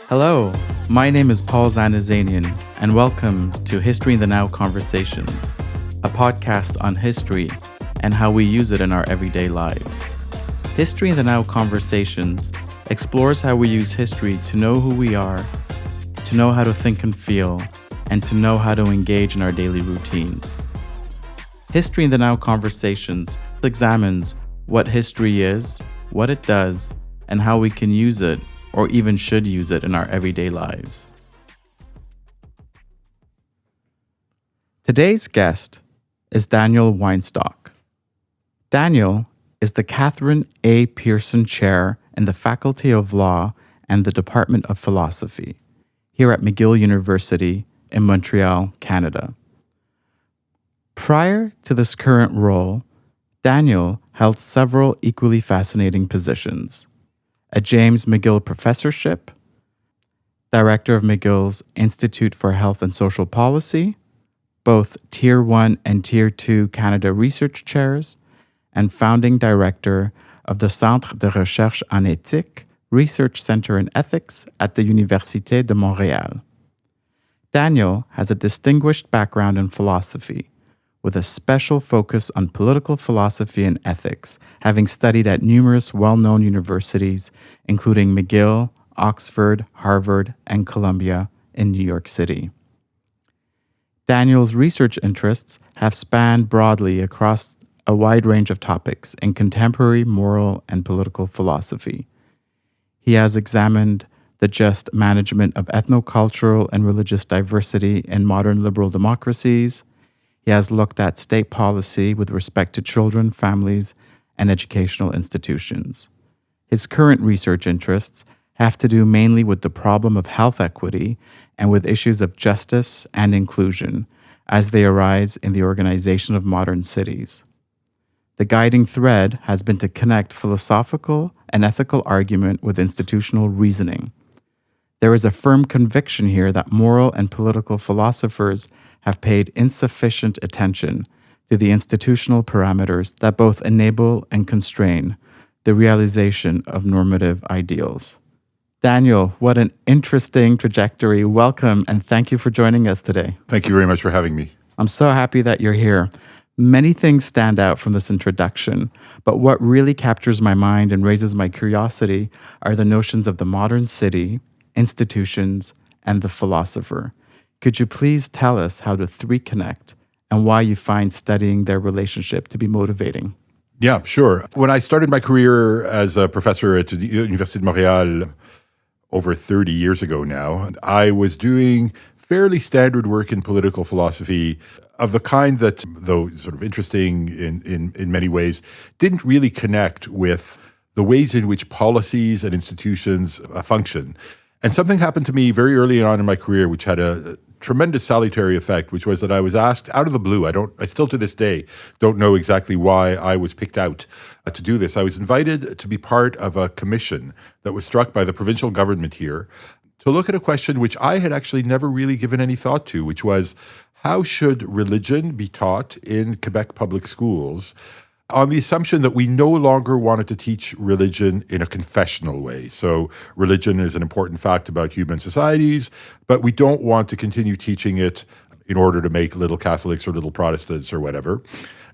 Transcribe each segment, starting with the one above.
Hello, my name is Paul Zanazanian, and welcome to History in the Now Conversations, a podcast on history and how we use it in our everyday lives. History in the Now Conversations explores how we use history to know who we are, to know how to think and feel, and to know how to engage in our daily routines. History in the Now Conversations examines what history is, what it does, and how we can use it or even should use it in our everyday lives. Today's guest is Daniel Weinstock. Daniel is the Katharine A. Pearson Chair in the Faculty of Law and the Department of Philosophy here at McGill University in Montreal, Canada. Prior to this current role, Daniel held several equally fascinating positions: a James McGill Professorship, Director of McGill's Institute for Health and Social Policy, both Tier 1 and Tier 2 Canada Research Chairs, and Founding Director of the Centre de recherche en éthique, Research Center in Ethics at the Université de Montréal. Daniel has a distinguished background in philosophy, with a special focus on political philosophy and ethics, having studied at numerous well-known universities, including McGill, Oxford, Harvard, and Columbia in New York City. Daniel's research interests have spanned broadly across a wide range of topics in contemporary moral and political philosophy. He has examined the just management of ethnocultural and religious diversity in modern liberal democracies. He has looked at state policy with respect to children, families, and educational institutions. His current research interests have to do mainly with the problem of health equity and with issues of justice and inclusion as they arise in the organization of modern cities. The guiding thread has been to connect philosophical and ethical argument with institutional reasoning. There is a firm conviction here that moral and political philosophers have paid insufficient attention to the institutional parameters that both enable and constrain the realization of normative ideals. Daniel, what an interesting trajectory. Welcome, and thank you for joining us today. Thank you very much for having me. I'm so happy that you're here. Many things stand out from this introduction, but what really captures my mind and raises my curiosity are the notions of the modern city, institutions, and the philosopher. Could you please tell us how the three connect and why you find studying their relationship to be motivating? Yeah, sure. When I started my career as a professor at the Université de Montréal over 30 years ago now, I was doing fairly standard work in political philosophy of the kind that, though sort of interesting in many ways, didn't really connect with the ways in which policies and institutions function. And something happened to me very early on in my career, which had a tremendous salutary effect, which was that I was asked out of the blue. I still to this day don't know exactly why I was picked out to do this. I was invited to be part of a commission that was struck by the provincial government here to look at a question which I had actually never really given any thought to, which was how should religion be taught in Quebec public schools, on the assumption that we no longer wanted to teach religion in a confessional way. So religion is an important fact about human societies, but we don't want to continue teaching it in order to make little Catholics or little Protestants or whatever.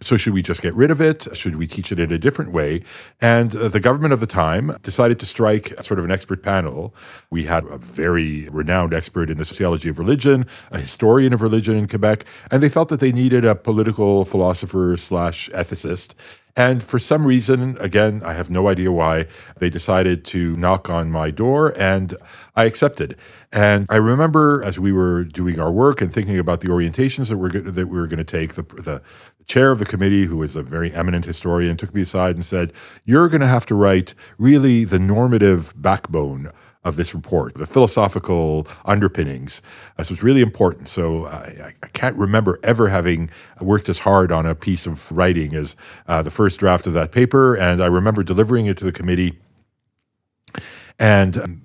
So should we just get rid of it? Should we teach it in a different way? And the government of the time decided to strike sort of an expert panel. We had a very renowned expert in the sociology of religion, a historian of religion in Quebec, and they felt that they needed a political philosopher / ethicist. And for some reason, again, I have no idea why, they decided to knock on my door, and I accepted. And I remember as we were doing our work and thinking about the orientations that we were going to take, the chair of the committee, who was a very eminent historian, took me aside and said, "You're going to have to write really the normative backbone of this report, the philosophical underpinnings." So it's really important. So I can't remember ever having worked as hard on a piece of writing as the first draft of that paper. And I remember delivering it to the committee. And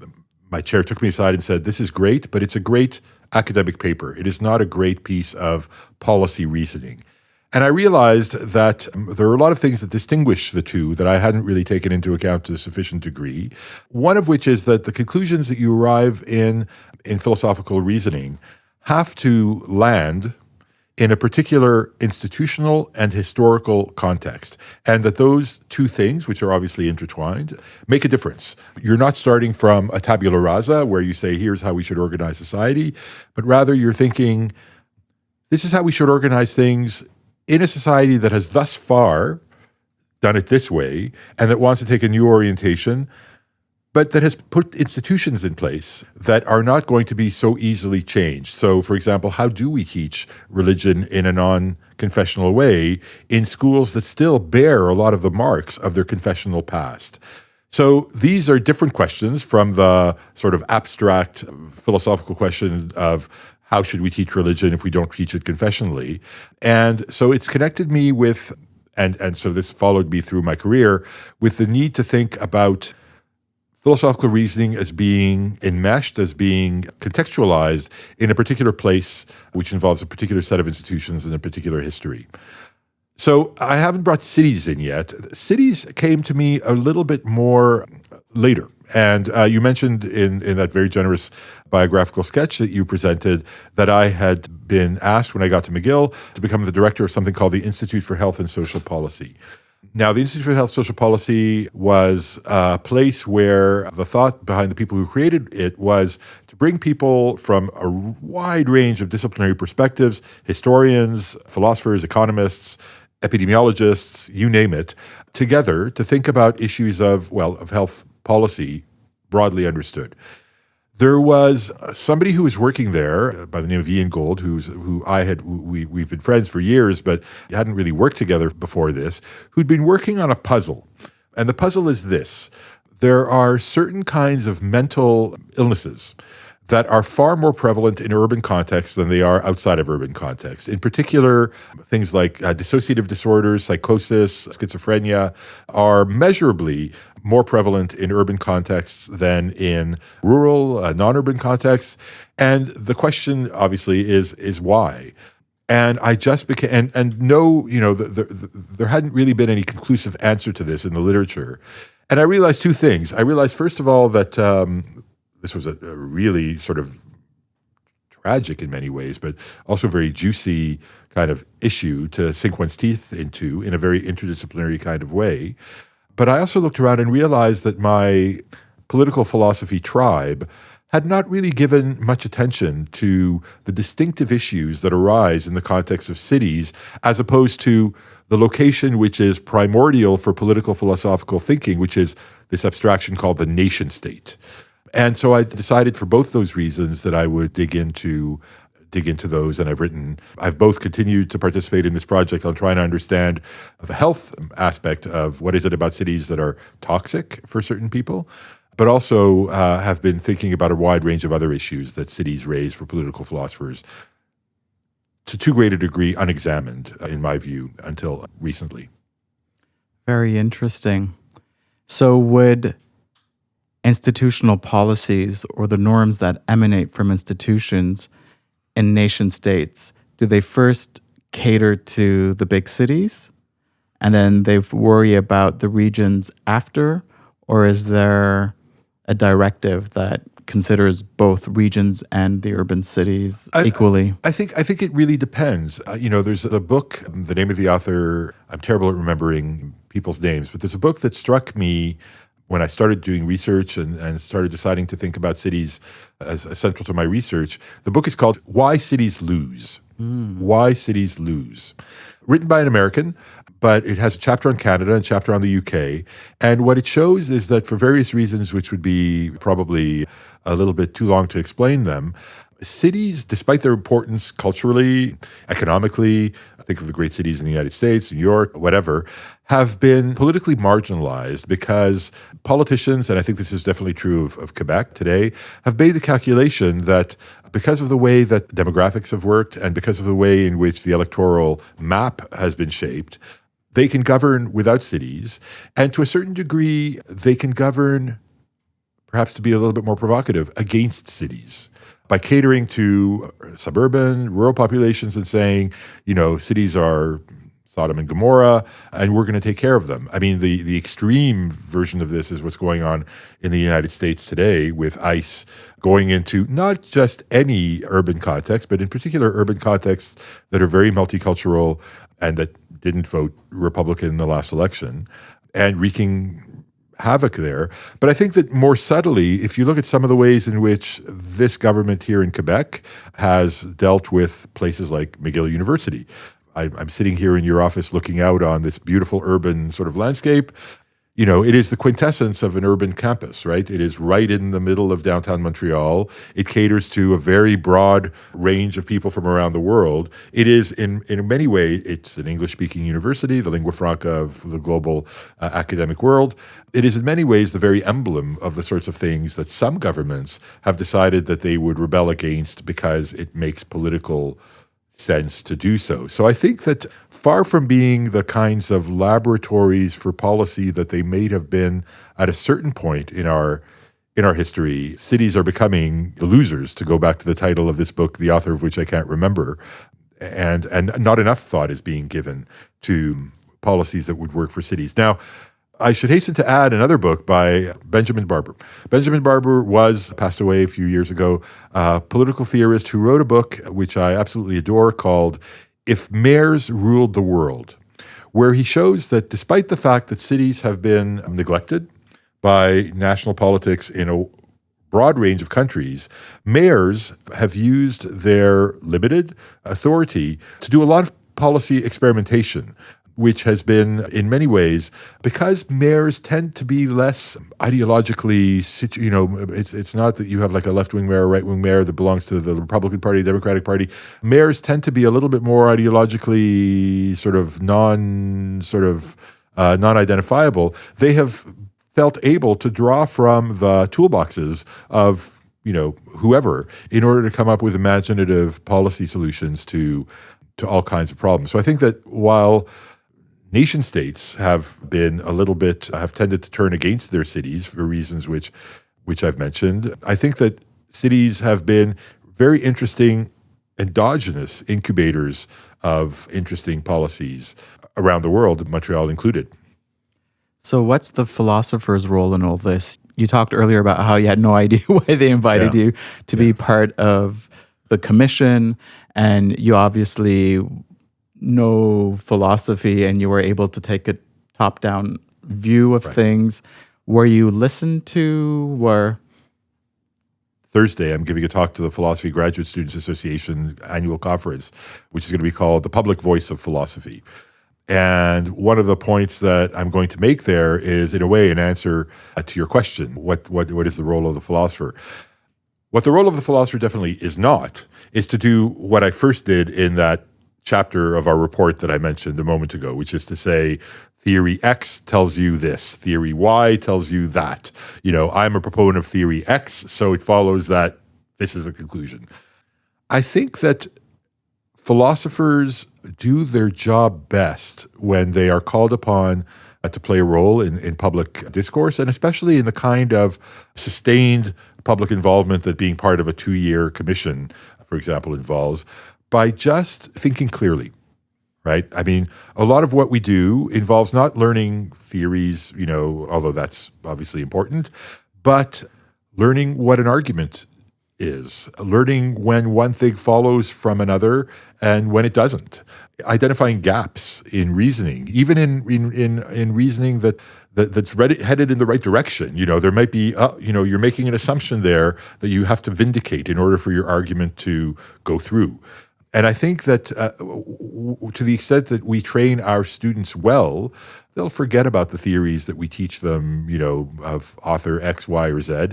my chair took me aside and said, "This is great, but it's a great academic paper. It is not a great piece of policy reasoning." And I realized that there are a lot of things that distinguish the two that I hadn't really taken into account to a sufficient degree. One of which is that the conclusions that you arrive in philosophical reasoning have to land in a particular institutional and historical context, and that those two things, which are obviously intertwined, make a difference. You're not starting from a tabula rasa where you say, here's how we should organize society, but rather you're thinking, this is how we should organize things in a society that has thus far done it this way and that wants to take a new orientation, but that has put institutions in place that are not going to be so easily changed. So, for example, how do we teach religion in a non-confessional way in schools that still bear a lot of the marks of their confessional past? So these are different questions from the sort of abstract philosophical question of how should we teach religion if we don't teach it confessionally? And so it's connected me with, and so this followed me through my career, with the need to think about philosophical reasoning as being enmeshed, as being contextualized in a particular place, which involves a particular set of institutions and a particular history. So I haven't brought cities in yet. Cities came to me a little bit more later. And you mentioned in that very generous biographical sketch that you presented that I had been asked when I got to McGill to become the director of something called the Institute for Health and Social Policy. Now, the Institute for Health and Social Policy was a place where the thought behind the people who created it was to bring people from a wide range of disciplinary perspectives, historians, philosophers, economists, epidemiologists, you name it, together to think about issues of health policy broadly understood. There was somebody who was working there by the name of Ian Gold, we've been friends for years, but hadn't really worked together before this, who'd been working on a puzzle. And the puzzle is this: there are certain kinds of mental illnesses that are far more prevalent in urban contexts than they are outside of urban contexts. In particular, things like dissociative disorders, psychosis, schizophrenia are measurably more prevalent in urban contexts than in rural, non-urban contexts. And the question, obviously, is why? And I just became, there hadn't really been any conclusive answer to this in the literature. And I realized two things. I realized, first of all, that this was a really sort of tragic in many ways, but also very juicy kind of issue to sink one's teeth into in a very interdisciplinary kind of way. But I also looked around and realized that my political philosophy tribe had not really given much attention to the distinctive issues that arise in the context of cities, as opposed to the location which is primordial for political philosophical thinking, which is this abstraction called the nation state. And so I decided for both those reasons that I would dig into those. And I've both continued to participate in this project on trying to understand the health aspect of what is it about cities that are toxic for certain people, but also have been thinking about a wide range of other issues that cities raise for political philosophers, to too great a degree unexamined, in my view, until recently. Very interesting. So would institutional policies or the norms that emanate from institutions in nation states, do they first cater to the big cities and then they worry about the regions after? Or is there a directive that considers both regions and the urban cities equally? I think it really depends. There's a book, the name of the author, I'm terrible at remembering people's names, but there's a book that struck me when I started doing research and started deciding to think about cities as central to my research. The book is called Why Cities Lose. Why Cities Lose. Written by an American, but it has a chapter on Canada and a chapter on the UK. And what it shows is that for various reasons, which would be probably a little bit too long to explain them, cities, despite their importance culturally, economically, I think of the great cities in the United States, New York, whatever, have been politically marginalized because politicians, and I think this is definitely true of Quebec today, have made the calculation that because of the way that demographics have worked and because of the way in which the electoral map has been shaped, they can govern without cities. And to a certain degree, they can govern, perhaps to be a little bit more provocative, against cities, by catering to suburban, rural populations and saying, cities are Sodom and Gomorrah, and we're going to take care of them. I mean, the extreme version of this is what's going on in the United States today with ICE going into not just any urban context, but in particular urban contexts that are very multicultural and that didn't vote Republican in the last election, and wreaking havoc there. But I think that more subtly, if you look at some of the ways in which this government here in Quebec has dealt with places like McGill University. I'm sitting here in your office looking out on this beautiful urban sort of landscape. You know, it is the quintessence of an urban campus, right? It is right in the middle of downtown Montreal. It caters to a very broad range of people from around the world. It is, in many ways, it's an English-speaking university, the lingua franca of the global academic world. It is in many ways the very emblem of the sorts of things that some governments have decided that they would rebel against because it makes political sense to do so. So I think that far from being the kinds of laboratories for policy that they may have been at a certain point in our history, cities are becoming the losers, to go back to the title of this book, the author of which I can't remember, and not enough thought is being given to policies that would work for cities. Now, I should hasten to add another book by Benjamin Barber. Benjamin Barber passed away a few years ago, a political theorist who wrote a book which I absolutely adore called If Mayors Ruled the World, where he shows that despite the fact that cities have been neglected by national politics in a broad range of countries, mayors have used their limited authority to do a lot of policy experimentation, which has been, in many ways, because mayors tend to be less ideologically, it's not that you have like a left-wing mayor or right-wing mayor that belongs to the Republican Party, Democratic Party. Mayors tend to be a little bit more ideologically non-identifiable. They have felt able to draw from the toolboxes of, whoever in order to come up with imaginative policy solutions to all kinds of problems. So I think that while nation states have tended to turn against their cities for reasons which I've mentioned, I think that cities have been very interesting endogenous incubators of interesting policies around the world, Montreal included. So what's the philosopher's role in all this? You talked earlier about how you had no idea why they invited you to be part of the commission, and you obviously know philosophy and you were able to take a top-down view of things. Were you listened to? Thursday, I'm giving a talk to the Philosophy Graduate Students Association annual conference, which is going to be called The Public Voice of Philosophy. And one of the points that I'm going to make there is, in a way, an answer to your question, what is the role of the philosopher? What the role of the philosopher definitely is not, is to do what I first did in that chapter of our report that I mentioned a moment ago, which is to say, theory X tells you this, theory Y tells you that. I'm a proponent of theory X, so it follows that this is the conclusion. I think that philosophers do their job best when they are called upon to play a role in public discourse, and especially in the kind of sustained public involvement that being part of a 2-year commission, for example, involves, by just thinking clearly, right? I mean, a lot of what we do involves not learning theories, although that's obviously important, but learning what an argument is, learning when one thing follows from another and when it doesn't, identifying gaps in reasoning, even in reasoning that's headed in the right direction. There might be, you're making an assumption there that you have to vindicate in order for your argument to go through. And I think that to the extent that we train our students well, they'll forget about the theories that we teach them, of author X, Y, or Z,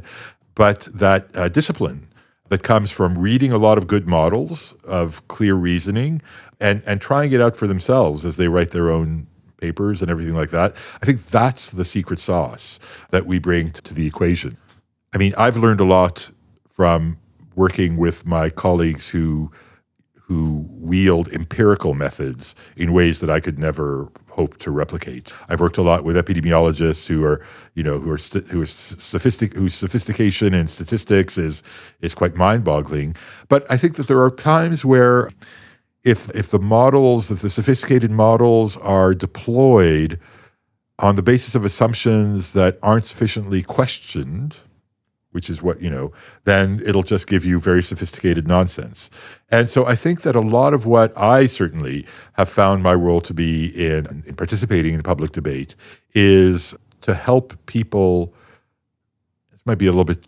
but that discipline that comes from reading a lot of good models of clear reasoning and trying it out for themselves as they write their own papers and everything like that. I think that's the secret sauce that we bring to the equation. I mean, I've learned a lot from working with my colleagues who wield empirical methods in ways that I could never hope to replicate. I've worked a lot with epidemiologists whose sophistication in statistics is quite mind-boggling. But I think that there are times where if the sophisticated models are deployed on the basis of assumptions that aren't sufficiently questioned, which is what, then it'll just give you very sophisticated nonsense. And so I think that a lot of what I certainly have found my role to be in participating in public debate is to help people. This might be a little bit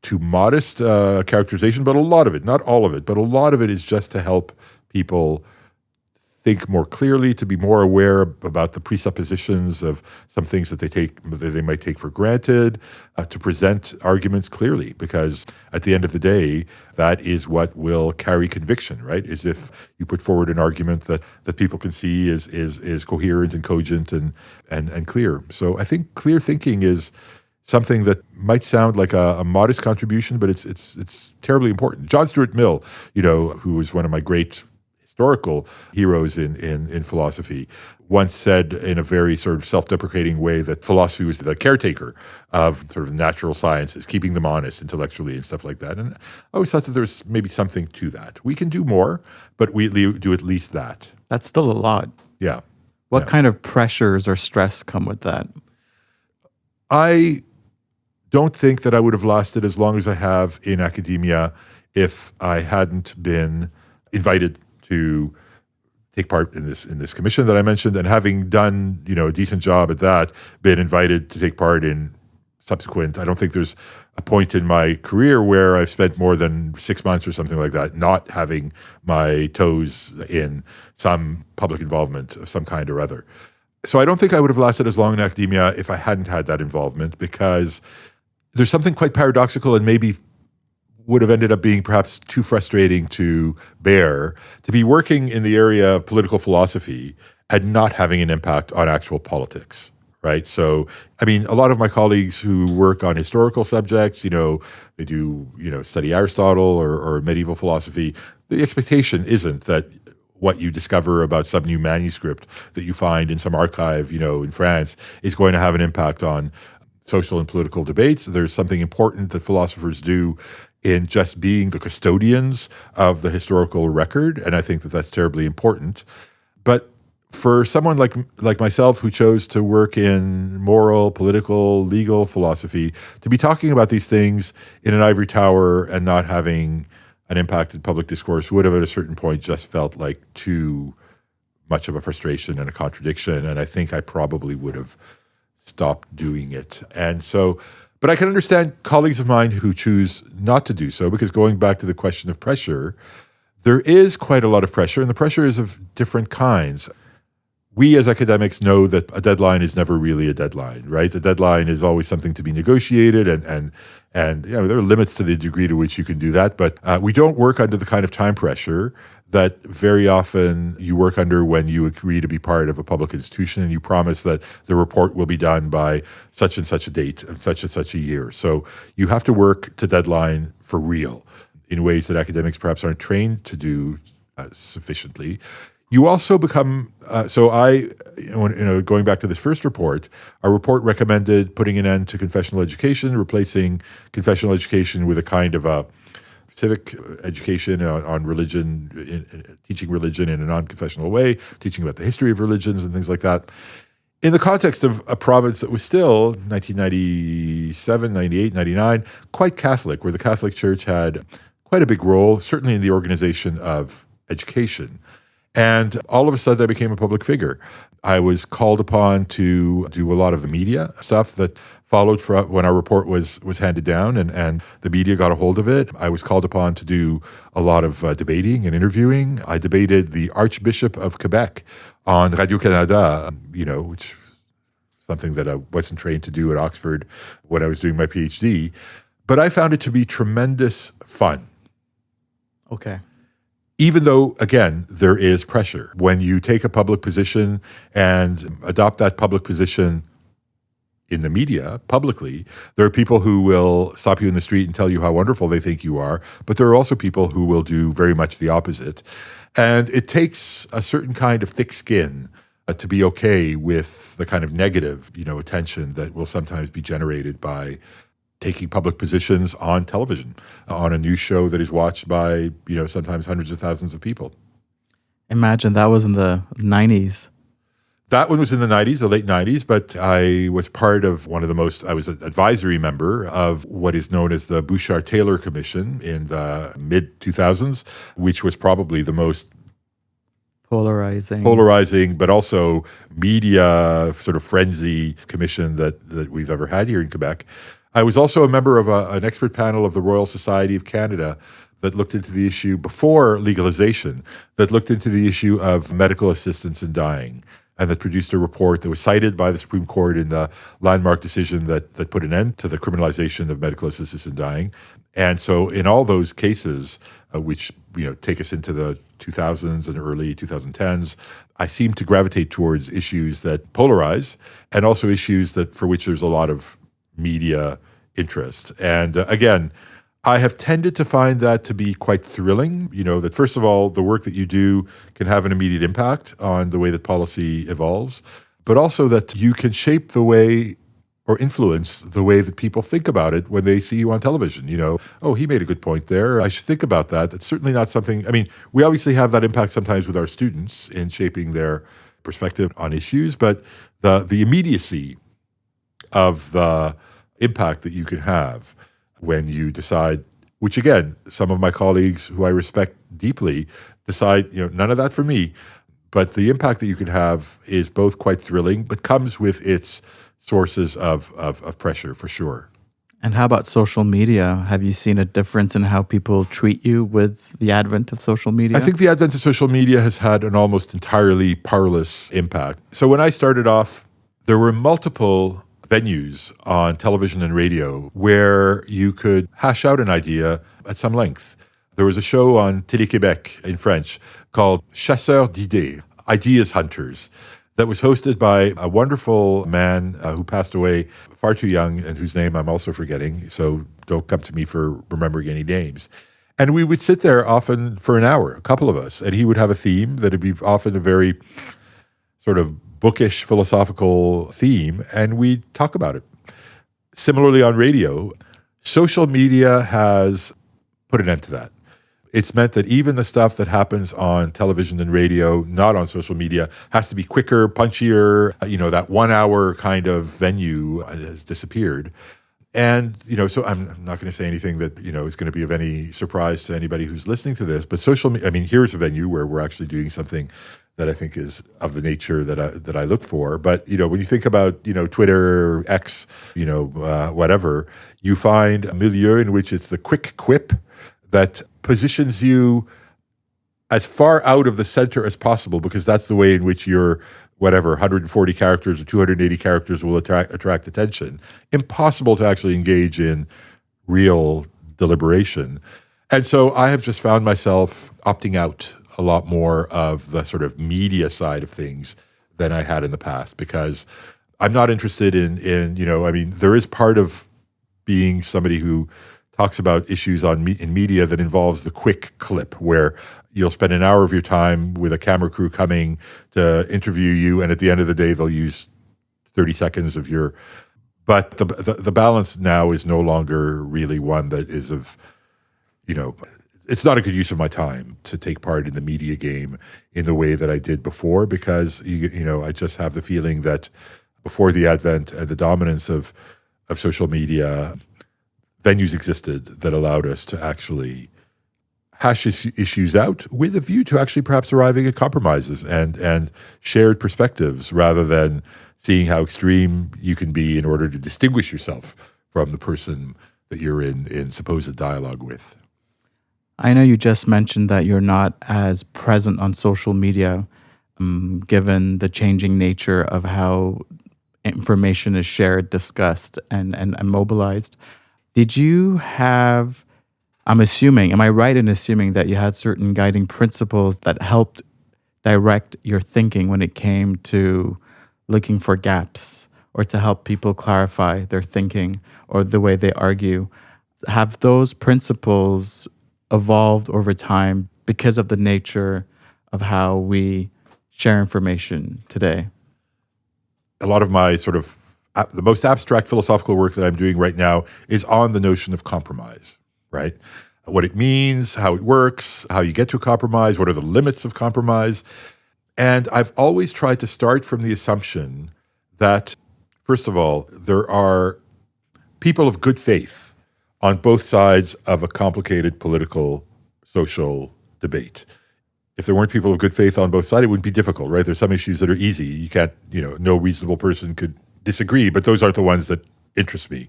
too modest characterization, but a lot of it, not all of it, but a lot of it is just to help people think more clearly, to be more aware about the presuppositions of some things that they might take for granted, to present arguments clearly, because at the end of the day, that is what will carry conviction, right? Is if you put forward an argument that people can see is coherent and cogent and clear. So I think clear thinking is something that might sound like a modest contribution, but it's terribly important. John Stuart Mill, who was one of my great historical heroes in philosophy, once said in a very sort of self-deprecating way that philosophy was the caretaker of sort of natural sciences, keeping them honest intellectually and stuff like that. And I always thought that there's maybe something to that. We can do more, but we do at least that. That's still a lot. Yeah. What kind of pressures or stress come with that? I don't think that I would have lasted as long as I have in academia if I hadn't been invited to take part in this commission that I mentioned, and having done a decent job at that, been invited to take part in subsequent. I don't think there's a point in my career where I've spent more than 6 months or something like that not having my toes in some public involvement of some kind or other. So I don't think I would have lasted as long in academia if I hadn't had that involvement, because there's something quite paradoxical and maybe would have ended up being perhaps too frustrating to bear, to be working in the area of political philosophy and not having an impact on actual politics, right? So, I mean, a lot of my colleagues who work on historical subjects, they do, study Aristotle or medieval philosophy. The expectation isn't that what you discover about some new manuscript that you find in some archive, in France is going to have an impact on social and political debates. There's something important that philosophers do in just being the custodians of the historical record, and I think that that's terribly important. But for someone like myself who chose to work in moral, political, legal philosophy, to be talking about these things in an ivory tower and not having an impact in public discourse would have at a certain point just felt like too much of a frustration and a contradiction, and I think I probably would have stopped doing it. And so, but I can understand colleagues of mine who choose not to do so, because going back to the question of pressure, there is quite a lot of pressure, and the pressure is of different kinds. We as academics know that a deadline is never really a deadline, right? A deadline is always something to be negotiated, and there are limits to the degree to which you can do that, but we don't work under the kind of time pressure that very often you work under when you agree to be part of a public institution and you promise that the report will be done by such and such a date and such a year. So you have to work to deadline for real in ways that academics perhaps aren't trained to do sufficiently. You also become, going back to this first report, our report recommended putting an end to confessional education, replacing confessional education with a kind of a civic education on religion, teaching religion in a non-confessional way, teaching about the history of religions and things like that. In the context of a province that was still, 1997, 98, 99, quite Catholic, where the Catholic Church had quite a big role, certainly in the organization of education. And all of a sudden, I became a public figure. I was called upon to do a lot of the media stuff that followed when our report was handed down, and the media got a hold of it. I was called upon to do a lot of debating and interviewing. I debated the Archbishop of Quebec on Radio-Canada, which is something that I wasn't trained to do at Oxford when I was doing my PhD. But I found it to be tremendous fun. Okay. Even though, again, there is pressure. When you take a public position and adopt that public position in the media, publicly, there are people who will stop you in the street and tell you how wonderful they think you are, but there are also people who will do very much the opposite. And it takes a certain kind of thick skin to be okay with the kind of negative, attention that will sometimes be generated by taking public positions on television, on a news show that is watched by, sometimes hundreds of thousands of people. Imagine that was in the 90s. That one was in the 90s, the late 90s, but I was part of I was an advisory member of what is known as the Bouchard-Taylor Commission in the mid-2000s, which was probably the most polarizing, but also media sort of frenzy commission that we've ever had here in Quebec. I was also a member of an expert panel of the Royal Society of Canada that looked into the issue before legalization, that looked into the issue of medical assistance in dying, and that produced a report that was cited by the Supreme Court in the landmark decision that put an end to the criminalization of medical assistance in dying. And so in all those cases, which take us into the 2000s and early 2010s, I seem to gravitate towards issues that polarize and also issues for which there's a lot of media interest. And again, I have tended to find that to be quite thrilling, that first of all, the work that you do can have an immediate impact on the way that policy evolves, but also that you can shape the way or influence the way that people think about it when they see you on television. Oh, he made a good point there. I should think about that. That's certainly not something, we obviously have that impact sometimes with our students in shaping their perspective on issues, but the immediacy of the impact that you can have when you decide, which again, some of my colleagues who I respect deeply decide, none of that for me. But the impact that you can have is both quite thrilling, but comes with its sources of pressure for sure. And how about social media? Have you seen a difference in how people treat you with the advent of social media? I think the advent of social media has had an almost entirely powerless impact. So when I started off, there were multiple venues on television and radio where you could hash out an idea at some length. There was a show on Télé-Québec in French called Chasseurs d'idées, Ideas Hunters, that was hosted by a wonderful man who passed away far too young and whose name I'm also forgetting, so don't come to me for remembering any names. And we would sit there often for an hour, a couple of us, and he would have a theme that would be often a very sort of bookish philosophical theme, and we talk about it. Similarly on radio, social media has put an end to that. It's meant that even the stuff that happens on television and radio, not on social media, has to be quicker, punchier. That 1 hour kind of venue has disappeared. And, so I'm not going to say anything that, is going to be of any surprise to anybody who's listening to this, but here's a venue where we're actually doing something that I think is of the nature that I look for. But, when you think about, Twitter, X, whatever, you find a milieu in which it's the quick quip that positions you as far out of the center as possible, because that's the way in which your 140 characters or 280 characters will attract attention. Impossible to actually engage in real deliberation. And so I have just found myself opting out a lot more of the sort of media side of things than I had in the past, because I'm not interested in there is part of being somebody who talks about issues in media that involves the quick clip, where you'll spend an hour of your time with a camera crew coming to interview you, and at the end of the day, they'll use 30 seconds of your... But the balance now is no longer really one that is of, it's not a good use of my time to take part in the media game in the way that I did before, because, I just have the feeling that before the advent and the dominance of social media, venues existed that allowed us to actually hash issues out with a view to actually perhaps arriving at compromises and shared perspectives, rather than seeing how extreme you can be in order to distinguish yourself from the person that you're in supposed dialogue with. I know you just mentioned that you're not as present on social media, given the changing nature of how information is shared, discussed, and mobilized. Did you have, am I right in assuming that you had certain guiding principles that helped direct your thinking when it came to looking for gaps or to help people clarify their thinking or the way they argue? Have those principles evolved over time because of the nature of how we share information today? A lot of my the most abstract philosophical work that I'm doing right now is on the notion of compromise, right? what it means, how it works, how you get to a compromise, what are the limits of compromise. And I've always tried to start from the assumption that, first of all, there are people of good faith on both sides of a complicated political, social debate. If there weren't people of good faith on both sides, it wouldn't be difficult, right? There's some issues that are easy. You can't, no reasonable person could disagree, but those aren't the ones that interest me.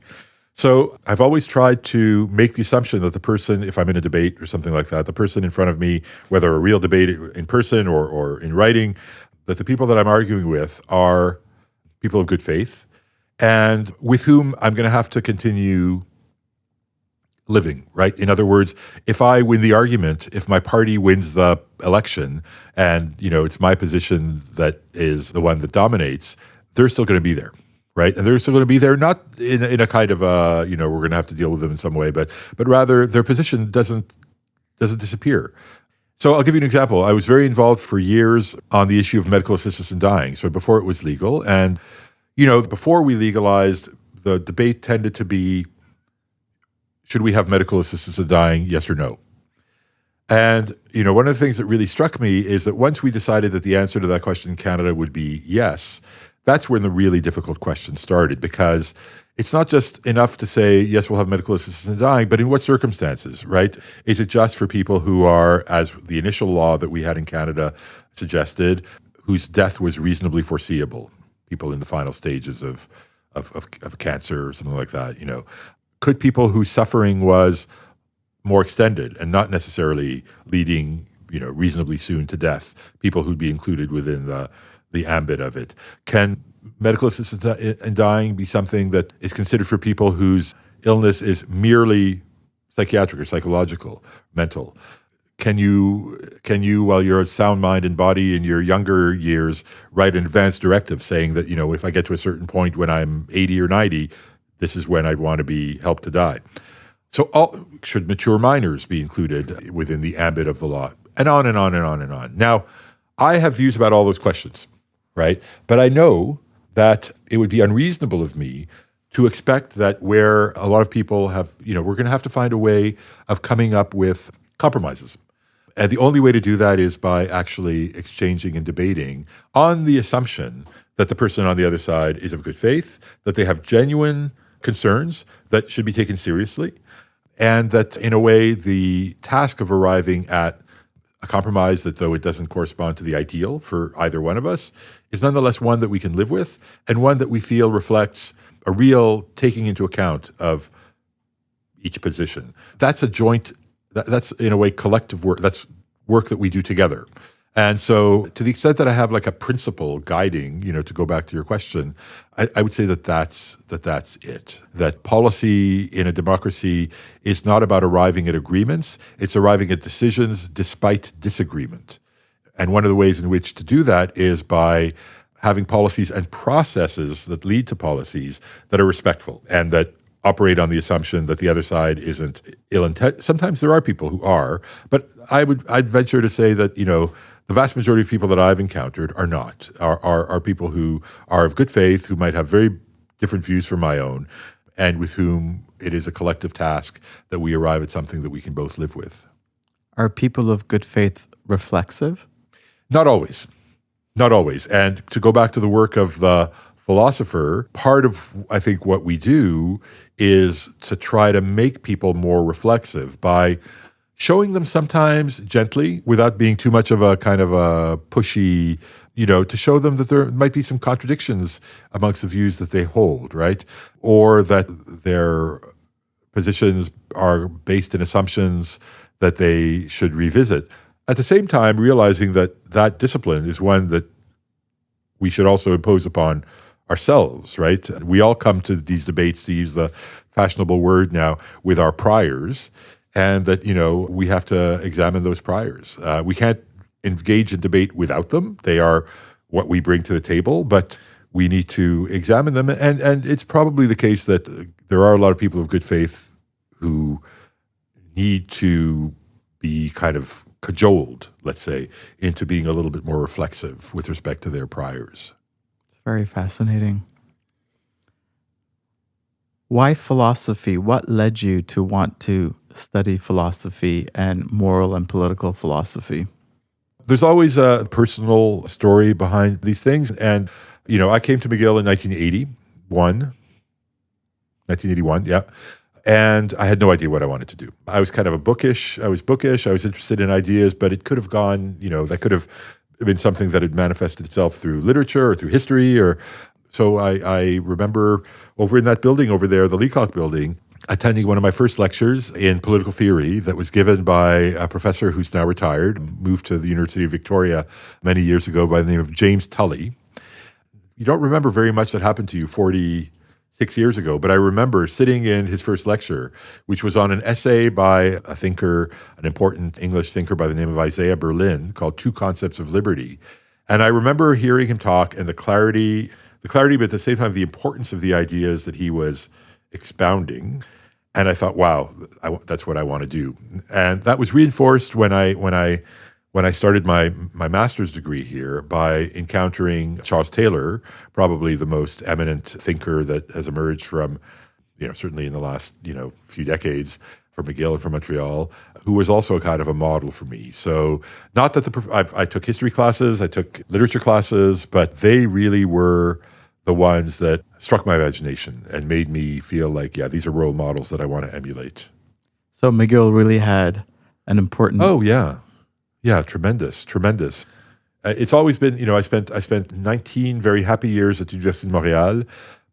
So I've always tried to make the assumption that the person, if I'm in a debate or something like that, the person in front of me, whether a real debate in person or in writing, that the people that I'm arguing with are people of good faith and with whom I'm going to have to continue living, right? In other words, if I win the argument, if my party wins the election and, it's my position that is the one that dominates, they're still going to be there. Right. And they're still going to be there, not in a kind of, we're going to have to deal with them in some way, but rather their position doesn't disappear. So I'll give you an example. I was very involved for years on the issue of medical assistance in dying. So before it was legal. And, before we legalized, the debate tended to be, should we have medical assistance in dying, yes or no? And, one of the things that really struck me is that once we decided that the answer to that question in Canada would be yes, that's when the really difficult question started, because it's not just enough to say, yes, we'll have medical assistance in dying, but in what circumstances, right? Is it just for people who are, as the initial law that we had in Canada suggested, whose death was reasonably foreseeable, people in the final stages of cancer or something like that, Could people whose suffering was more extended and not necessarily leading, reasonably soon to death, people who'd be included within the ambit of it? Can medical assistance in dying be something that is considered for people whose illness is merely psychiatric or psychological, mental? Can you, while you're of sound mind and body in your younger years, write an advance directive saying that, if I get to a certain point when I'm 80 or 90, this is when I'd want to be helped to die? So should mature minors be included within the ambit of the law? And on and on and on and on. Now, I have views about all those questions. Right? But I know that it would be unreasonable of me to expect that where a lot of people have, we're going to have to find a way of coming up with compromises. And the only way to do that is by actually exchanging and debating on the assumption that the person on the other side is of good faith, that they have genuine concerns that should be taken seriously, and that in a way the task of arriving at a compromise that, though it doesn't correspond to the ideal for either one of us, is nonetheless one that we can live with and one that we feel reflects a real taking into account of each position. That's a joint, that's in a way collective work. That's work that we do together. And so to the extent that I have like a principle guiding, to go back to your question, I would say that's it. That policy in a democracy is not about arriving at agreements. It's arriving at decisions despite disagreement. And one of the ways in which to do that is by having policies and processes that lead to policies that are respectful and that operate on the assumption that the other side isn't ill-intended. Sometimes there are people who are, but I'd venture to say that, the vast majority of people that I've encountered are not, are people who are of good faith, who might have very different views from my own, and with whom it is a collective task that we arrive at something that we can both live with. Are people of good faith reflexive? Not always. Not always. And to go back to the work of the philosopher, part of, I think, what we do is to try to make people more reflexive by showing them sometimes gently, without being too much of a kind of a pushy, to show them that there might be some contradictions amongst the views that they hold, right? Or that their positions are based in assumptions that they should revisit. At the same time, realizing that discipline is one that we should also impose upon ourselves, right? We all come to these debates, to use the fashionable word now, with our priors, and that, we have to examine those priors. We can't engage in debate without them. They are what we bring to the table, but we need to examine them. And it's probably the case that there are a lot of people of good faith who need to be kind of cajoled, let's say, into being a little bit more reflexive with respect to their priors. It's very fascinating. Why philosophy? What led you to want to study philosophy and moral and political philosophy? There's always a personal story behind these things. And, I came to McGill in 1981, yeah. And I had no idea what I wanted to do. I was kind of bookish. I was interested in ideas, but it could have gone, that could have been something that had manifested itself through literature or through history. So I remember over in that building over there, the Leacock building, attending one of my first lectures in political theory that was given by a professor who's now retired, moved to the University of Victoria many years ago by the name of James Tully. You don't remember very much that happened to you 46 years ago, but I remember sitting in his first lecture, which was on an essay by a thinker, an important English thinker by the name of Isaiah Berlin, called Two Concepts of Liberty. And I remember hearing him talk and the clarity, but at the same time, the importance of the ideas that he was expounding. And I thought, wow, that's what I want to do. And that was reinforced when I started my master's degree here by encountering Charles Taylor, probably the most eminent thinker that has emerged from, certainly in the last, few decades from McGill and from Montreal, who was also kind of a model for me. So not that I took history classes, I took literature classes, but they really were the ones that struck my imagination and made me feel like, yeah, these are role models that I want to emulate. So McGill really had an important... Oh, yeah. Yeah, tremendous. It's always been, I spent 19 very happy years at the Université de Montréal,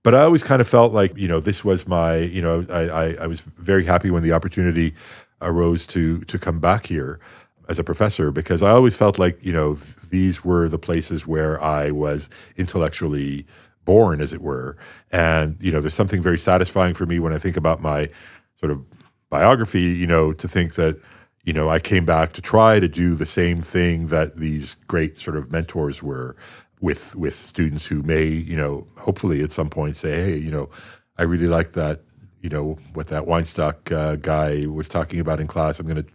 but I always kind of felt like, this was my, I was very happy when the opportunity arose to come back here as a professor, because I always felt like, these were the places where I was intellectually born, as it were. And, there's something very satisfying for me when I think about my sort of biography, to think that, I came back to try to do the same thing that these great sort of mentors were with students who may, hopefully at some point say, hey, I really like that, what that Weinstock guy was talking about in class. I'm going to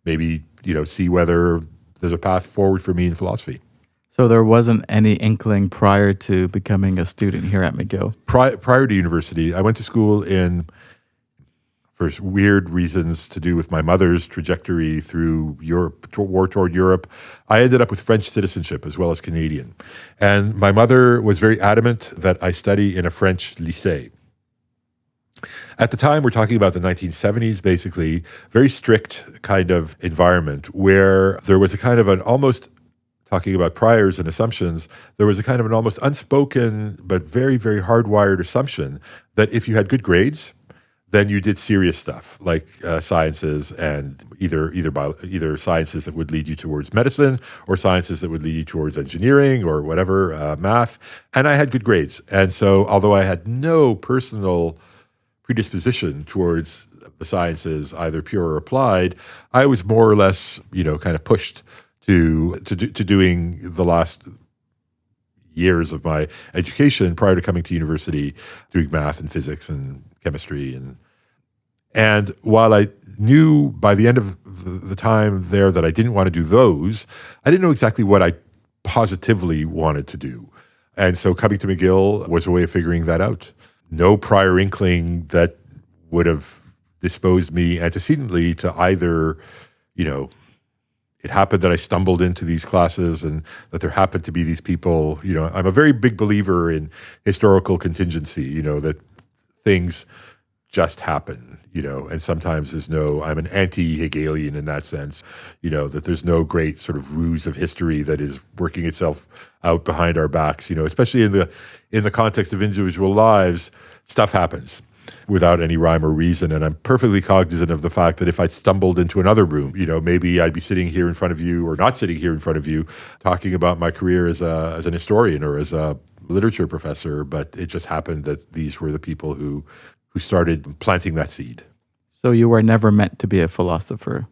maybe, see whether there's a path forward for me in philosophy. So there wasn't any inkling prior to becoming a student here at McGill? Prior to university, I went to school for weird reasons to do with my mother's trajectory through Europe, war toward Europe. I ended up with French citizenship as well as Canadian. And my mother was very adamant that I study in a French lycée. At the time, we're talking about the 1970s, basically, very strict kind of environment where there was a kind of an almost, talking about priors and assumptions, there was a kind of an almost unspoken but very, very hardwired assumption that if you had good grades, then you did serious stuff like sciences, and either sciences that would lead you towards medicine or sciences that would lead you towards engineering or whatever, math. And I had good grades. And so although I had no personal predisposition towards the sciences, either pure or applied, I was more or less, kind of pushed to doing the last years of my education prior to coming to university, doing math and physics and chemistry. And while I knew by the end of the time there that I didn't want to do those, I didn't know exactly what I positively wanted to do. And so coming to McGill was a way of figuring that out. No prior inkling that would have disposed me antecedently to either, it happened that I stumbled into these classes and that there happened to be these people. I'm a very big believer in historical contingency, that things just happen, and sometimes I'm an anti-Hegelian in that sense, that there's no great sort of ruse of history that is working itself out behind our backs, especially in the context of individual lives, stuff happens without any rhyme or reason. And I'm perfectly cognizant of the fact that if I stumbled into another room, maybe I'd be sitting here in front of you or not sitting here in front of you talking about my career as an historian or as a literature professor, but it just happened that these were the people who started planting that seed. So you were never meant to be a philosopher?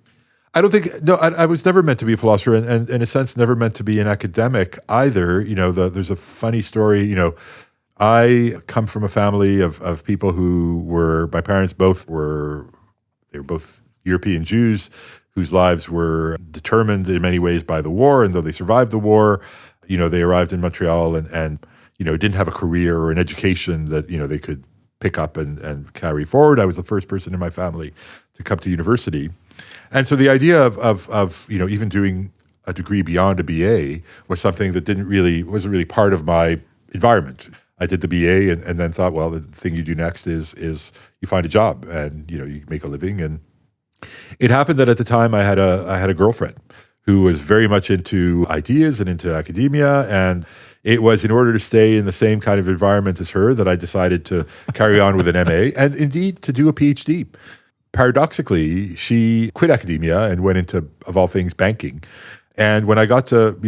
I don't think, no, I was never meant to be a philosopher, and in a sense, never meant to be an academic either. There's a funny story, I come from a family of people who were, my parents they were both European Jews whose lives were determined in many ways by the war, and though they survived the war, they arrived in Montreal and didn't have a career or an education that, they could pick up and carry forward. I was the first person in my family to come to university. And so the idea of even doing a degree beyond a BA was something that wasn't really part of my environment. I did the BA and then thought, well, the thing you do next is you find a job and you make a living. And it happened that at the time I had a girlfriend who was very much into ideas and into academia, and it was in order to stay in the same kind of environment as her that I decided to carry on with an MA and indeed to do a PhD. Paradoxically, she quit academia and went into, of all things, banking. And when I got to,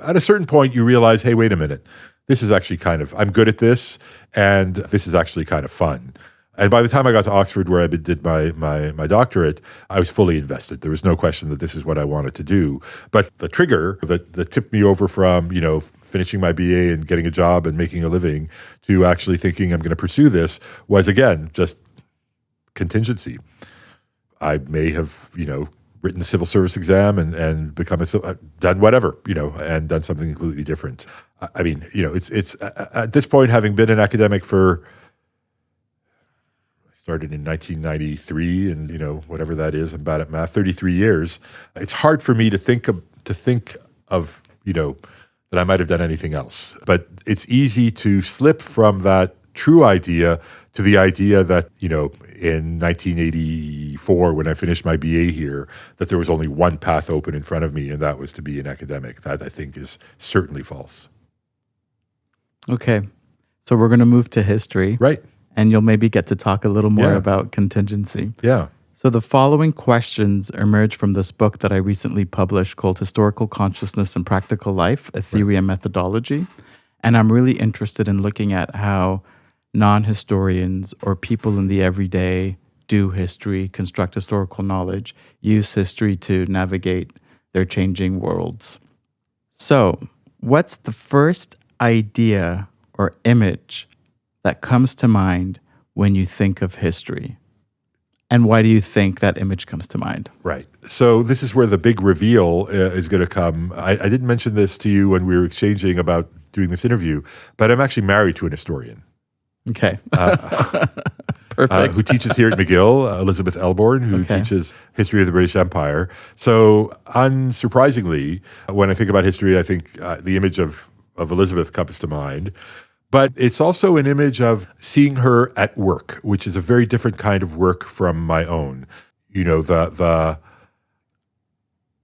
at a certain point, you realize, hey, wait a minute, this is actually I'm good at this, and this is actually kind of fun. And by the time I got to Oxford, where I did my doctorate, I was fully invested. There was no question that this is what I wanted to do. But the trigger that tipped me over from, finishing my BA and getting a job and making a living to actually thinking I'm going to pursue this was, again, just contingency. I may have, written the civil service exam and become done whatever, and done something completely different. I mean, it's at this point, having been an academic started in 1993, and whatever that is, I'm bad at math, 33 years. It's hard for me to think of that I might have done anything else. But it's easy to slip from that true idea to the idea that, in 1984, when I finished my BA here, that there was only one path open in front of me, and that was to be an academic. That, I think, is certainly false. Okay. So we're going to move to history. Right. And you'll maybe get to talk a little more about contingency. Yeah. So the following questions emerge from this book that I recently published called Historical Consciousness and Practical Life, a Theory and Methodology. And I'm really interested in looking at how non-historians or people in the everyday do history, construct historical knowledge, use history to navigate their changing worlds. So, what's the first idea or image that comes to mind when you think of history? And why do you think that image comes to mind? Right. So this is where the big reveal is going to come. I didn't mention this to you when we were exchanging about doing this interview, but I'm actually married to an historian. Okay. Perfect. Who teaches here at McGill, Elizabeth Elborn, who teaches history of the British Empire. So unsurprisingly, when I think about history, I think the image of Elizabeth comes to mind. But it's also an image of seeing her at work, which is a very different kind of work from my own. I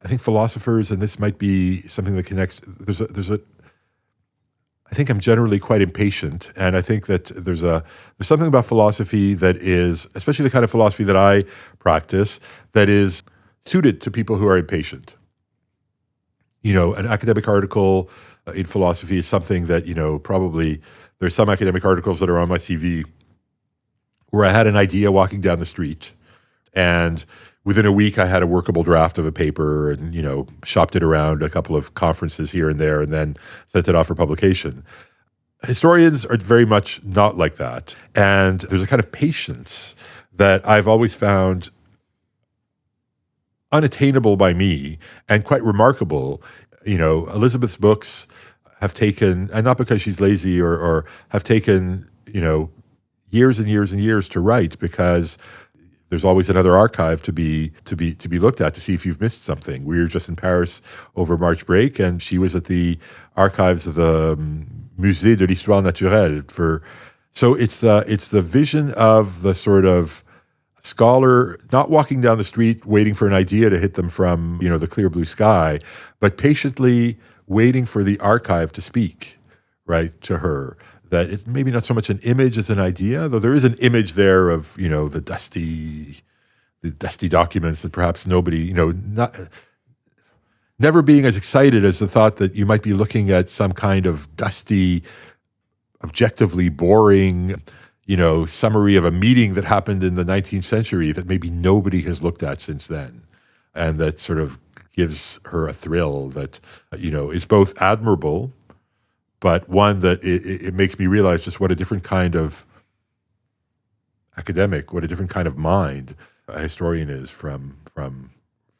think philosophers, and this might be something that connects, I think I'm generally quite impatient, and I think that there's something about philosophy that is, especially the kind of philosophy that I practice, that is suited to people who are impatient. An academic article in philosophy is something that, probably there's some academic articles that are on my CV where I had an idea walking down the street, and within a week I had a workable draft of a paper and, shopped it around a couple of conferences here and there and then sent it off for publication. Historians are very much not like that. And there's a kind of patience that I've always found unattainable by me and quite remarkable. Elizabeth's books have taken, and not because she's lazy or have taken, years and years and years to write, because there's always another archive to be looked at to see if you've missed something. We were just in Paris over March break, and she was at the archives of the Musée de l'Histoire Naturelle. So it's the vision of the sort of scholar not walking down the street waiting for an idea to hit them from the clear blue sky, but patiently waiting for the archive to speak, right, to her. That it's maybe not so much an image as an idea, though there is an image there of the dusty documents that perhaps nobody never being as excited as the thought that you might be looking at some kind of dusty, objectively boring, summary of a meeting that happened in the 19th century that maybe nobody has looked at since then, and that sort of gives her a thrill that is both admirable, but one that it makes me realize just what a different kind of academic, what a different kind of mind a historian is from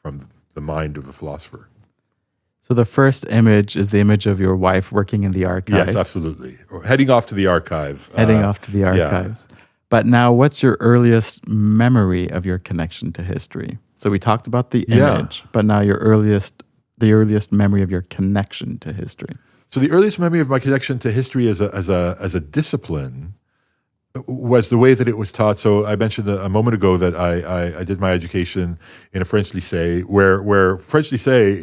the mind of a philosopher. So the first image is the image of your wife working in the archives. Yes, absolutely. Or heading off to the archive. Heading off to the archives. Yeah. But now, what's your earliest memory of your connection to history? So we talked about the Yeah. image, but now the earliest memory of your connection to history. So the earliest memory of my connection to history as a discipline was the way that it was taught. So I mentioned a moment ago that I did my education in a French lycée, where French lycée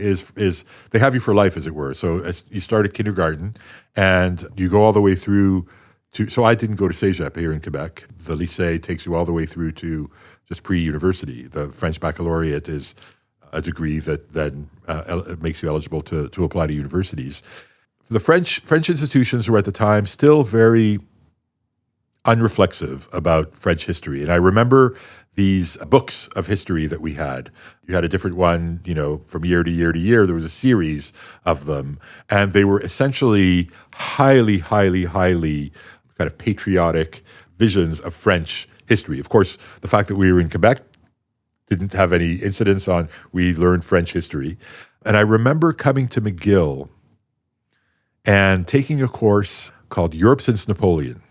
is they have you for life, as it were. So you start at kindergarten and you go all the way through to. So I didn't go to Cégep here in Quebec. The lycée takes you all the way through to just Prix University. The French baccalaureate is a degree that then makes you eligible to apply to universities. The French institutions were at the time still very unreflexive about French history. And I remember these books of history that we had. You had a different one, from year to year to year. There was a series of them. And they were essentially highly, highly, highly kind of patriotic visions of French history. Of course, the fact that we were in Quebec didn't have any incidence on we learned French history. And I remember coming to McGill and taking a course called Europe Since Napoleon.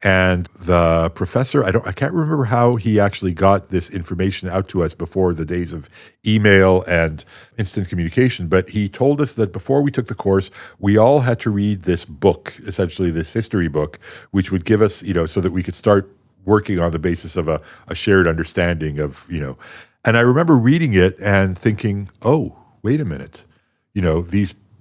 And the professor, I can't remember how he actually got this information out to us before the days of email and instant communication, but he told us that before we took the course, we all had to read this book, essentially this history book, which would give us, so that we could start working on the basis of a shared understanding of, And I remember reading it and thinking, oh, wait a minute,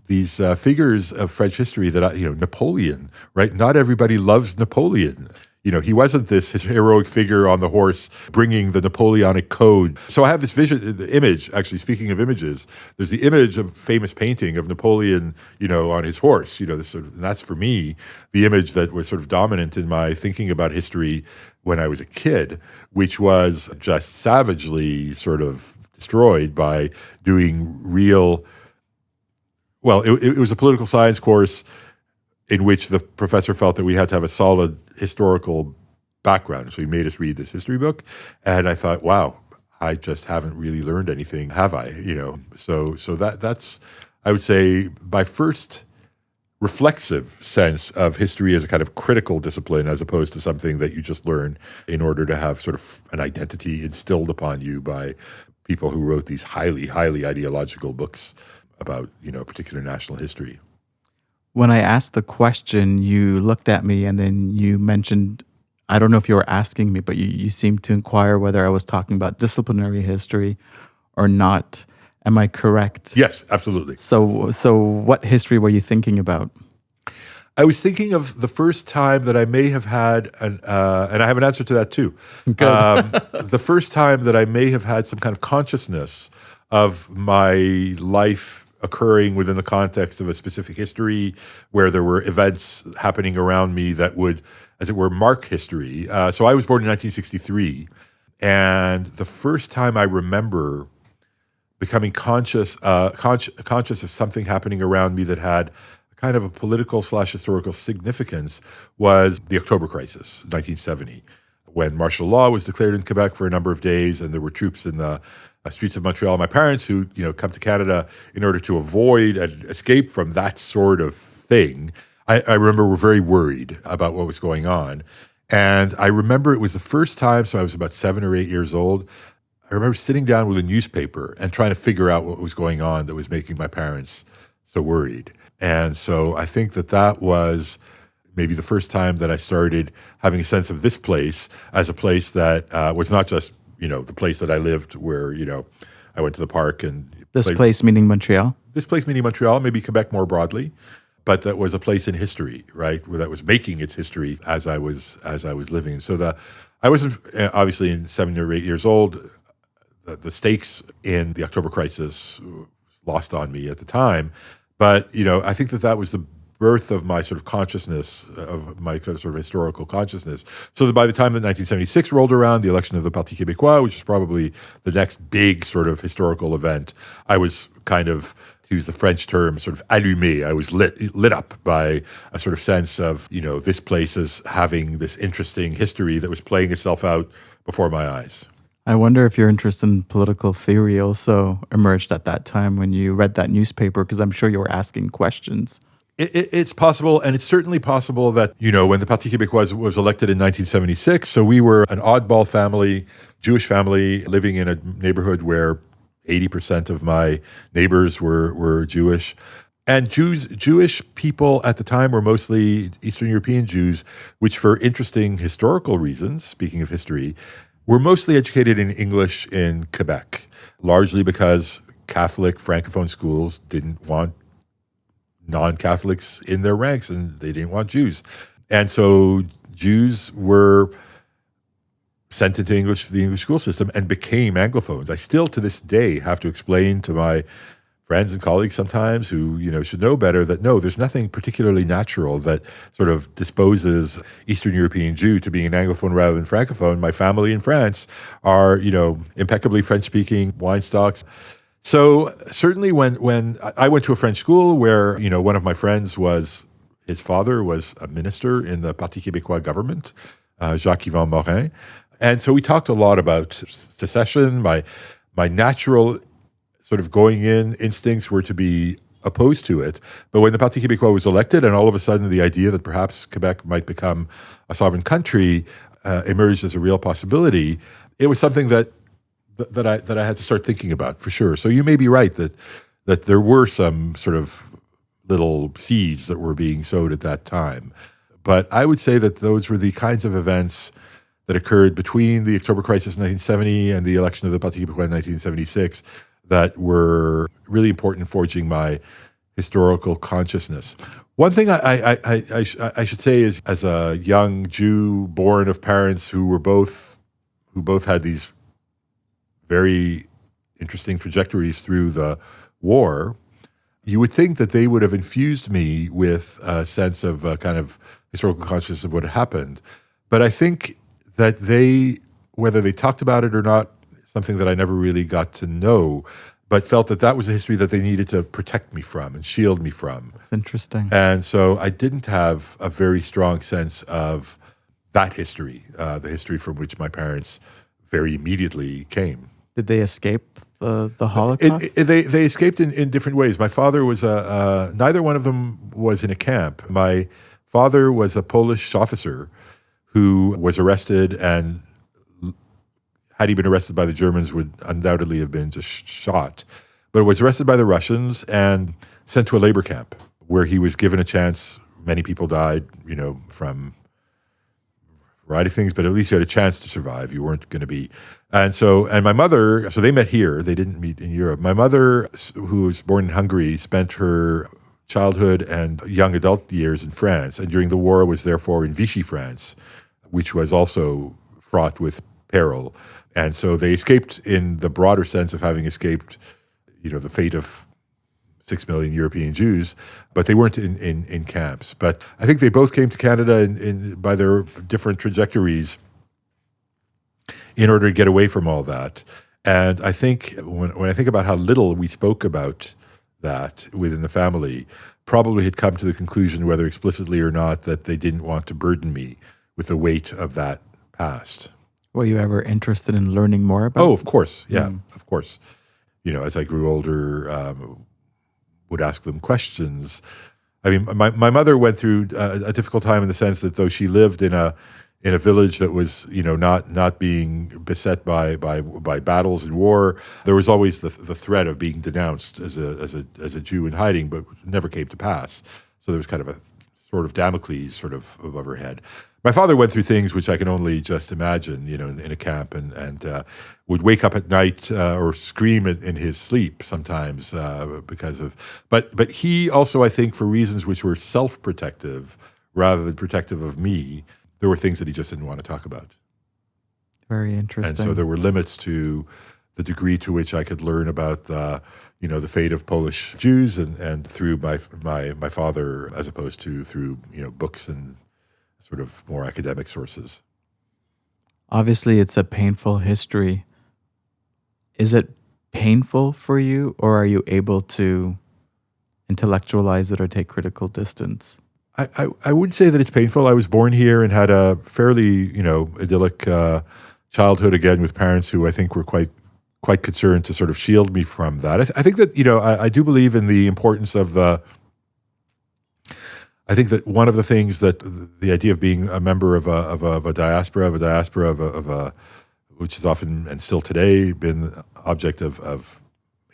these figures of French history that, Napoleon, right? Not everybody loves Napoleon. He wasn't this heroic figure on the horse bringing the Napoleonic code. So I have this vision, the image, actually, speaking of images, there's the image of famous painting of Napoleon, on his horse, and that's for me, the image that was sort of dominant in my thinking about history when I was a kid, which was just savagely sort of destroyed by doing real. Well, it was a political science course in which the professor felt that we had to have a solid historical background. So he made us read this history book. And I thought, wow, I just haven't really learned anything, have I? So that's, I would say, my first reflexive sense of history as a kind of critical discipline as opposed to something that you just learn in order to have sort of an identity instilled upon you by people who wrote these highly, highly ideological books about, particular national history. When I asked the question, you looked at me and then you mentioned, I don't know if you were asking me, but you seemed to inquire whether I was talking about disciplinary history or not. Am I correct? Yes, absolutely. So what history were you thinking about? I was thinking of the first time that I may have had, and I have an answer to that too. Good. The first time that I may have had some kind of consciousness of my life occurring within the context of a specific history where there were events happening around me that would, as it were, mark history. So I was born in 1963, and the first time I remember becoming conscious of something happening around me that had kind of a political/historical significance was the October Crisis, 1970, when martial law was declared in Quebec for a number of days, and there were troops in the streets of Montreal. My parents, who come to Canada in order to avoid and escape from that sort of thing, I remember were very worried about what was going on. And I remember it was the first time, so I was about 7 or 8 years old, I remember sitting down with a newspaper and trying to figure out what was going on that was making my parents so worried. And so I think that was maybe the first time that I started having a sense of this place as a place that was not just the place that I lived where, I went to the park and This place meaning Montreal? This place meaning Montreal, maybe Quebec more broadly, but that was a place in history, right? Where that was making its history as I was living. So I wasn't obviously in 7 or 8 years old. The stakes in the October Crisis lost on me at the time. But, I think that was the birth of my sort of consciousness, of my sort of historical consciousness. So that by the time that 1976 rolled around, the election of the Parti Québécois, which was probably the next big sort of historical event, I was kind of, to use the French term, sort of allumé. I was lit up by a sort of sense of, this place as having this interesting history that was playing itself out before my eyes. I wonder if your interest in political theory also emerged at that time when you read that newspaper, because I'm sure you were asking questions. It's possible, and it's certainly possible that, when the Parti Québécois was elected in 1976, so we were an oddball family, Jewish family, living in a neighborhood where 80% of my neighbors were Jewish. And Jewish people at the time were mostly Eastern European Jews, which for interesting historical reasons, speaking of history, were mostly educated in English in Quebec, largely because Catholic Francophone schools didn't want non-Catholics in their ranks, and they didn't want Jews. And so Jews were sent into the English school system and became Anglophones. I still, to this day, have to explain to my friends and colleagues sometimes who, should know better that no, there's nothing particularly natural that sort of disposes Eastern European Jew to being an Anglophone rather than Francophone. My family in France are, impeccably French-speaking Weinstocks. So certainly when I went to a French school where, one of my friends his father was a minister in the Parti Québécois government, Jacques-Yvan Morin. And so we talked a lot about secession. My natural sort of going in instincts were to be opposed to it. But when the Parti Québécois was elected and all of a sudden the idea that perhaps Quebec might become a sovereign country emerged as a real possibility, it was something that I had to start thinking about for sure. So you may be right that there were some sort of little seeds that were being sowed at that time. But I would say that those were the kinds of events that occurred between the October crisis in 1970 and the election of the Parti Québécois in 1976 that were really important in forging my historical consciousness. One thing I should say is, as a young Jew born of parents who both had these very interesting trajectories through the war, you would think that they would have infused me with a sense of kind of historical consciousness of what had happened. But I think that whether they talked about it or not, something that I never really got to know, but felt that was a history that they needed to protect me from and shield me from. It's interesting. And so I didn't have a very strong sense of that history, the history from which my parents very immediately came. Did they escape the Holocaust? They escaped in different ways. My father was neither one of them was in a camp. My father was a Polish officer who was arrested, and had he been arrested by the Germans, would undoubtedly have been just shot. But was arrested by the Russians and sent to a labor camp where he was given a chance. Many people died, from a variety of things, but at least you had a chance to survive. You weren't going to be. And my mother, so they met here. They didn't meet in Europe. My mother, who was born in Hungary, spent her childhood and young adult years in France, and during the war was therefore in Vichy, France, which was also fraught with peril. And so they escaped in the broader sense of having escaped, the fate of 6 million European Jews, but they weren't in camps. But I think they both came to Canada by their different trajectories in order to get away from all that. And I think when I think about how little we spoke about that within the family, probably had come to the conclusion, whether explicitly or not, that they didn't want to burden me with the weight of that past. Were you ever interested in learning more about it? Oh, of course. Yeah, of course. As I grew older, would ask them questions. I mean, my mother went through a difficult time in the sense that though she lived in a village that was, not being beset by battles and war, there was always the threat of being denounced as a Jew in hiding, but never came to pass. So there was kind of a sort of Damocles sort of above her head. My father went through things which I can only just imagine, in a camp, and would wake up at night or scream in his sleep sometimes because of. But he also, I think, for reasons which were self-protective rather than protective of me, there were things that he just didn't want to talk about. Very interesting. And so there were limits to the degree to which I could learn about the fate of Polish Jews and through my father, as opposed to through books and sort of more academic sources. Obviously, it's a painful history. Is it painful for you, or are you able to intellectualize it or take critical distance? I would say that it's painful. I was born here and had a fairly, idyllic childhood, again, with parents who I think were quite concerned to sort of shield me from that. I think that, I do believe in the importance of the I think that one of the things that the idea of being a member of a diaspora, which has often and still today been the object of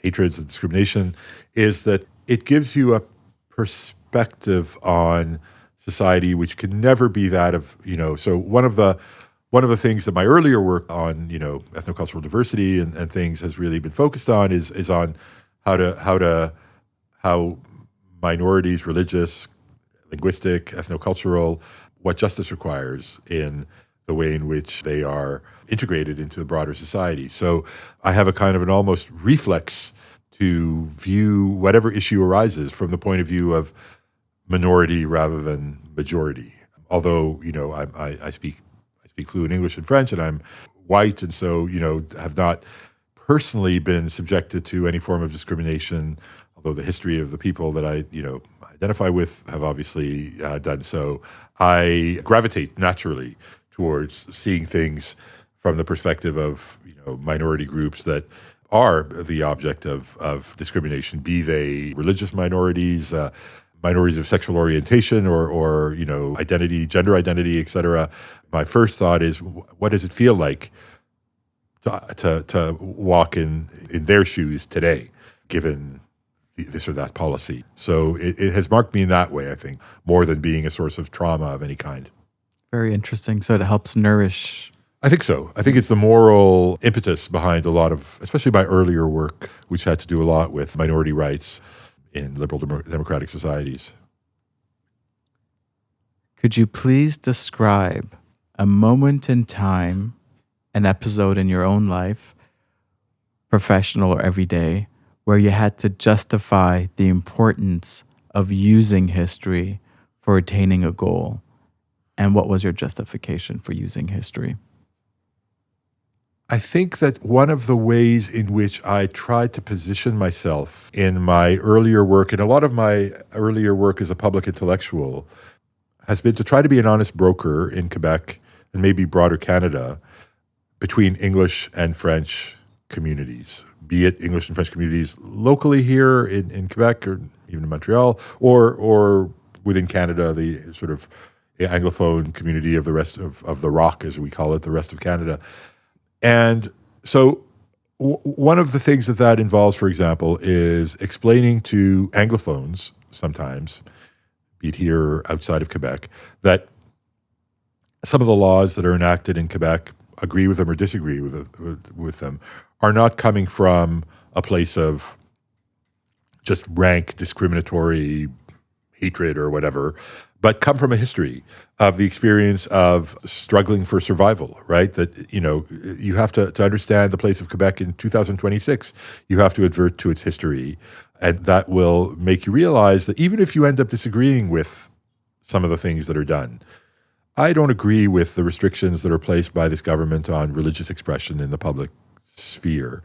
hatreds and discrimination, is that it gives you a perspective on society which can never be that of, so one of the things that my earlier work on, ethnocultural diversity and things has really been focused on is on how minorities, religious, linguistic, ethnocultural, what justice requires in the way in which they are integrated into the broader society. So I have a kind of an almost reflex to view whatever issue arises from the point of view of minority rather than majority. Although, I speak fluent English and French, and I'm white, and so, have not personally been subjected to any form of discrimination, although the history of the people that I, identify with have obviously done so. I gravitate naturally towards seeing things from the perspective of, minority groups that are the object of discrimination, be they religious minorities, minorities of sexual orientation or identity, gender identity, et cetera. My first thought is, what does it feel like to walk in their shoes today, given this or that policy? So it has marked me in that way, I think, more than being a source of trauma of any kind. Very interesting. So it helps nourish. I think so. I think it's the moral impetus behind a lot of, especially my earlier work, which had to do a lot with minority rights in liberal democratic societies. Could you please describe a moment in time, an episode in your own life, professional or everyday, where you had to justify the importance of using history for attaining a goal? And what was your justification for using history? I think that one of the ways in which I tried to position myself in my earlier work, and a lot of my earlier work as a public intellectual, has been to try to be an honest broker in Quebec and maybe broader Canada between English and French communities, be it English and French communities locally here in Quebec or even in Montreal, or within Canada, the sort of Anglophone community of the rest of the Rock, as we call it, the rest of Canada. And so one of the things that involves, for example, is explaining to Anglophones sometimes, be it here or outside of Quebec, that some of the laws that are enacted in Quebec, agree with them or disagree with them, are not coming from a place of just rank discriminatory hatred or whatever, but come from a history of the experience of struggling for survival, right? That, you have to understand the place of Quebec in 2026. You have to advert to its history. And that will make you realize that even if you end up disagreeing with some of the things that are done, I don't agree with the restrictions that are placed by this government on religious expression in the public sphere.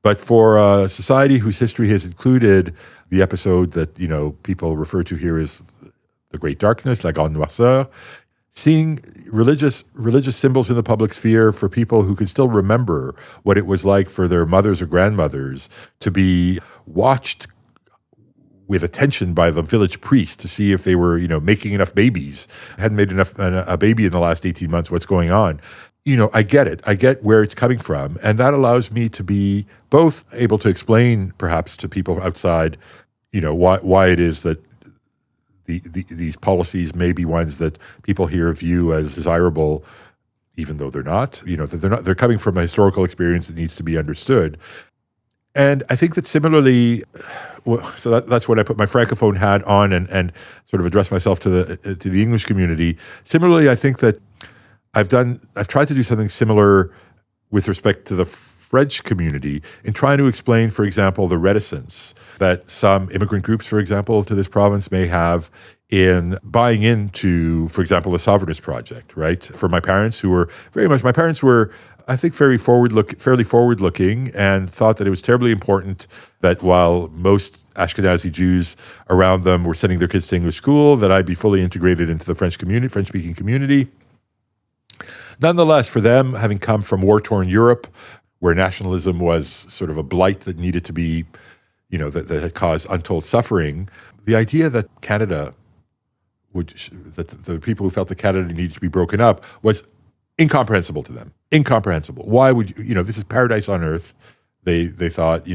But for a society whose history has included the episode that, people refer to here as the Great Darkness, la Grande Noirceur, seeing religious symbols in the public sphere for people who can still remember what it was like for their mothers or grandmothers to be watched with attention by the village priest to see if they were, making enough babies, hadn't made enough a baby in the last 18 months, what's going on. I get it. I get where it's coming from. And that allows me to be both able to explain perhaps to people outside, why it is that these policies may be ones that people here view as desirable, even though they're not. They're coming from a historical experience that needs to be understood. And I think that similarly, so that's when I put my Francophone hat on and sort of address myself to the English community. Similarly, I think that I've tried to do something similar with respect to the French community in trying to explain, for example, the reticence that some immigrant groups, for example, to this province may have in buying into, for example, the Sovereignist Project, right? For my parents who were my parents were, I think, fairly forward-looking and thought that it was terribly important that while most Ashkenazi Jews around them were sending their kids to English school, that I'd be fully integrated into the French-speaking community. Nonetheless, for them, having come from war-torn Europe, where nationalism was sort of a blight that needed to be, that had caused untold suffering, the idea that Canada that the people who felt that Canada needed to be broken up was incomprehensible to them. Incomprehensible. Why would this is paradise on earth. They thought,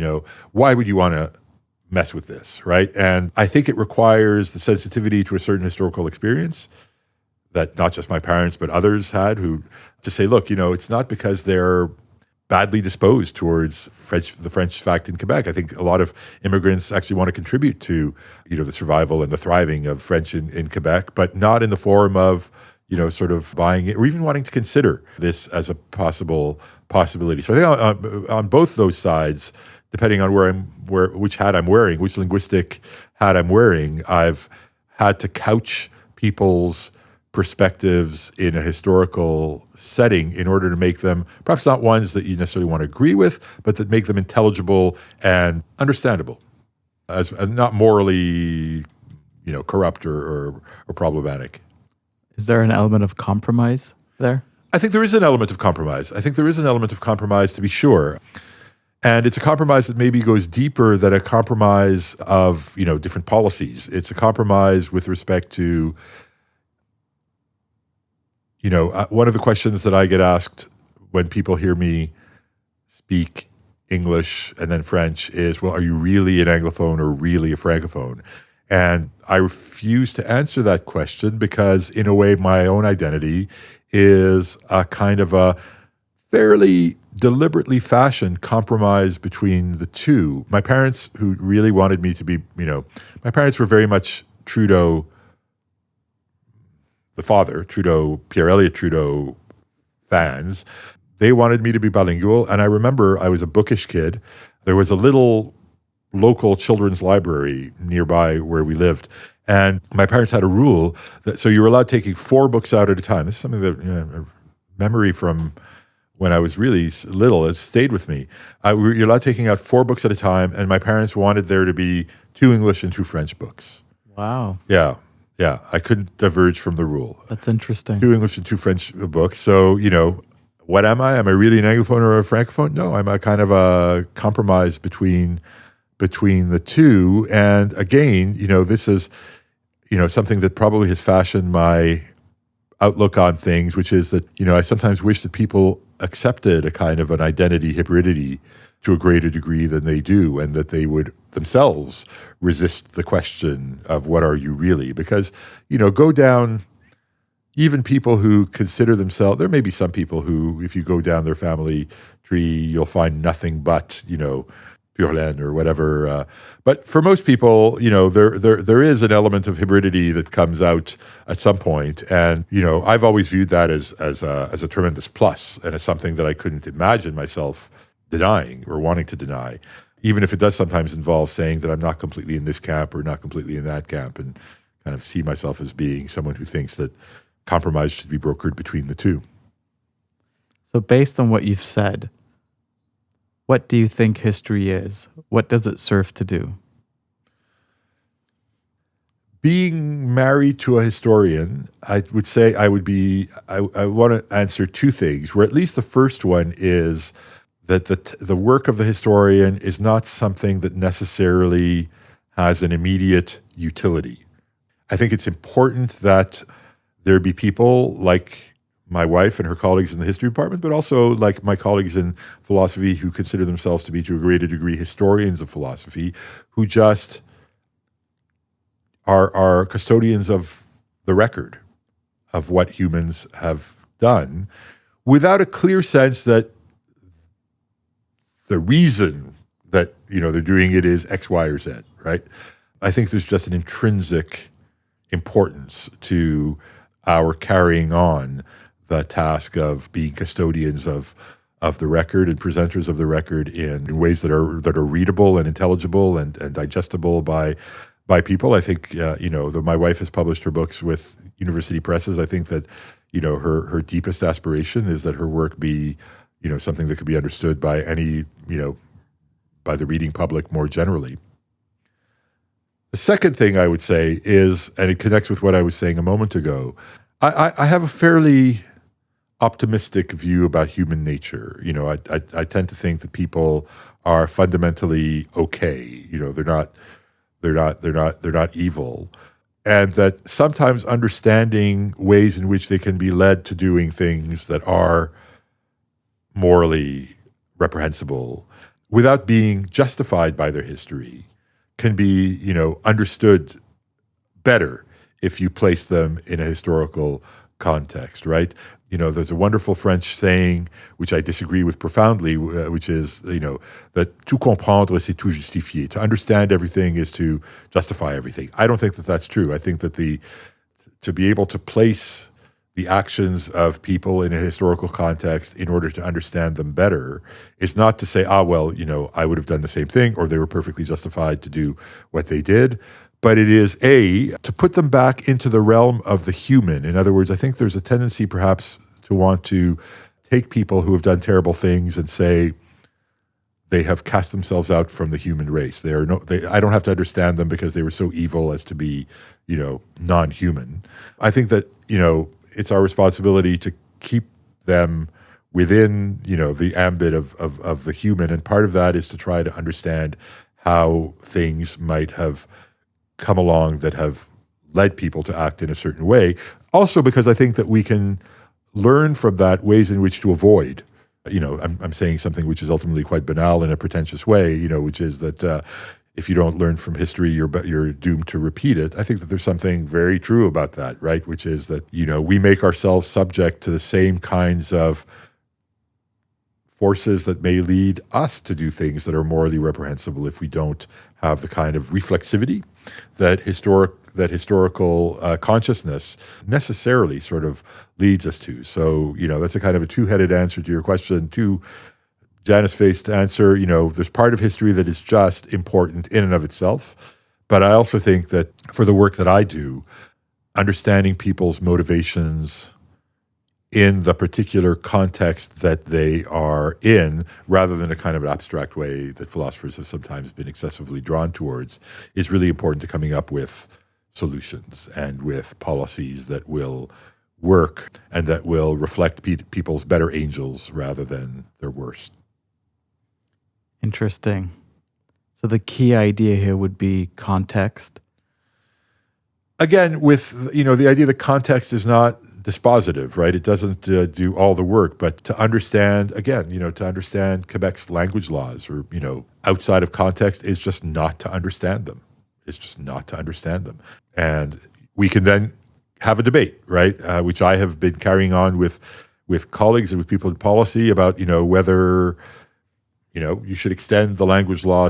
why would you want to mess with this, right? And I think it requires the sensitivity to a certain historical experience that not just my parents but others had, who to say, look, it's not because they're badly disposed towards the French fact in Quebec. I think a lot of immigrants actually want to contribute to, the survival and the thriving of French in Quebec, but not in the form of, sort of buying it or even wanting to consider this as a possibility. So I think on both those sides, depending on which hat I'm wearing, which linguistic hat I'm wearing, I've had to couch people's perspectives in a historical setting in order to make them perhaps not ones that you necessarily want to agree with, but that make them intelligible and understandable, as not morally, corrupt or problematic. Is there an element of compromise there? I think there is an element of compromise. To be sure. And it's a compromise that maybe goes deeper than a compromise of, different policies. It's a compromise with respect to, one of the questions that I get asked when people hear me speak English and then French is, well, are you really an Anglophone or really a Francophone? And I refuse to answer that question because, in a way, my own identity is a kind of a fairly deliberately fashioned compromise between the two. My parents, who really wanted me to be, my parents were very much Trudeau, the father, Trudeau, Pierre-Elliott-Trudeau fans. They wanted me to be bilingual. And I remember I was a bookish kid. There was a little local children's library nearby where we lived. And my parents had a rule that, so you were allowed taking 4 books out at a time. This is something that, a memory from when I was really little, it stayed with me. You're allowed taking out 4 books at a time, and my parents wanted there to be 2 English and 2 French books. Wow. Yeah. I couldn't diverge from the rule. That's interesting. 2 English and 2 French books. So, what am I? Am I really an Anglophone or a Francophone? No, I'm a kind of a compromise between the two. And again, this is, something that probably has fashioned my outlook on things, which is that, I sometimes wish that people accepted a kind of an identity hybridity to a greater degree than they do, and that they would themselves resist the question of what are you really? Because, go down, even people who consider themselves, there may be some people who, if you go down their family tree, you'll find nothing but, Pure laine or whatever. But for most people, there is an element of hybridity that comes out at some point. And, I've always viewed that as a tremendous plus and as something that I couldn't imagine myself denying or wanting to deny, even if it does sometimes involve saying that I'm not completely in this camp or not completely in that camp, and kind of see myself as being someone who thinks that compromise should be brokered between the two. So based on what you've said, what do you think history is? What does it serve to do? Being married to a historian, I would say I want to answer 2 things, where at least the first one is that the work of the historian is not something that necessarily has an immediate utility. I think it's important that there be people like my wife and her colleagues in the history department, but also like my colleagues in philosophy who consider themselves to be, to a greater degree, historians of philosophy, who just are custodians of the record of what humans have done, without a clear sense that the reason that they're doing it is X, Y, or Z, right? I think there's just an intrinsic importance to our carrying on the task of being custodians of the record and presenters of the record in ways that are readable and intelligible and digestible by people. I think my wife has published her books with university presses. I think that her deepest aspiration is that her work be something that could be understood by any by the reading public more generally. The second thing I would say is, and it connects with what I was saying a moment ago, I have a fairly optimistic view about human nature. I tend to think that people are fundamentally okay. They're not evil. and that sometimes understanding ways in which they can be led to doing things that are morally reprehensible without being justified by their history can be, understood better if you place them in a historical context, right? There's a wonderful French saying, which I disagree with profoundly, which is, that tout comprendre, c'est tout justifier. To understand everything is to justify everything. I don't think that that's true. I think that to be able to place the actions of people in a historical context in order to understand them better is not to say, I would have done the same thing, or they were perfectly justified to do what they did. But it is, to put them back into the realm of the human. In other words, I think there's a tendency perhaps to want to take people who have done terrible things and say they have cast themselves out from the human race. I don't have to understand them because they were so evil as to be, non-human. I think that, it's our responsibility to keep them within, the ambit of the human. And part of that is to try to understand how things might have come along that have led people to act in a certain way. Also because I think that we can learn from that ways in which to avoid. I'm saying something which is ultimately quite banal in a pretentious way, which is that if you don't learn from history, you're doomed to repeat it. I think that there's something very true about that, right? Which is that, we make ourselves subject to the same kinds of forces that may lead us to do things that are morally reprehensible if we don't have the kind of reflexivity that historical consciousness necessarily sort of leads us to. So, that's a kind of a two-headed answer to your question. To Janice-faced answer, there's part of history that is just important in and of itself. But I also think that for the work that I do, understanding people's motivations in the particular context that they are in, rather than a kind of abstract way that philosophers have sometimes been excessively drawn towards, is really important to coming up with solutions and with policies that will work and that will reflect people's better angels rather than their worst. Interesting. So the key idea here would be context. Again, with, the idea that context is not dispositive, right? It doesn't do all the work, but to understand, again, to understand Quebec's language laws or, outside of context is just not to understand them. It's just not to understand them. And we can then have a debate, right? Which I have been carrying on with colleagues and with people in policy about, whether, you should extend the language law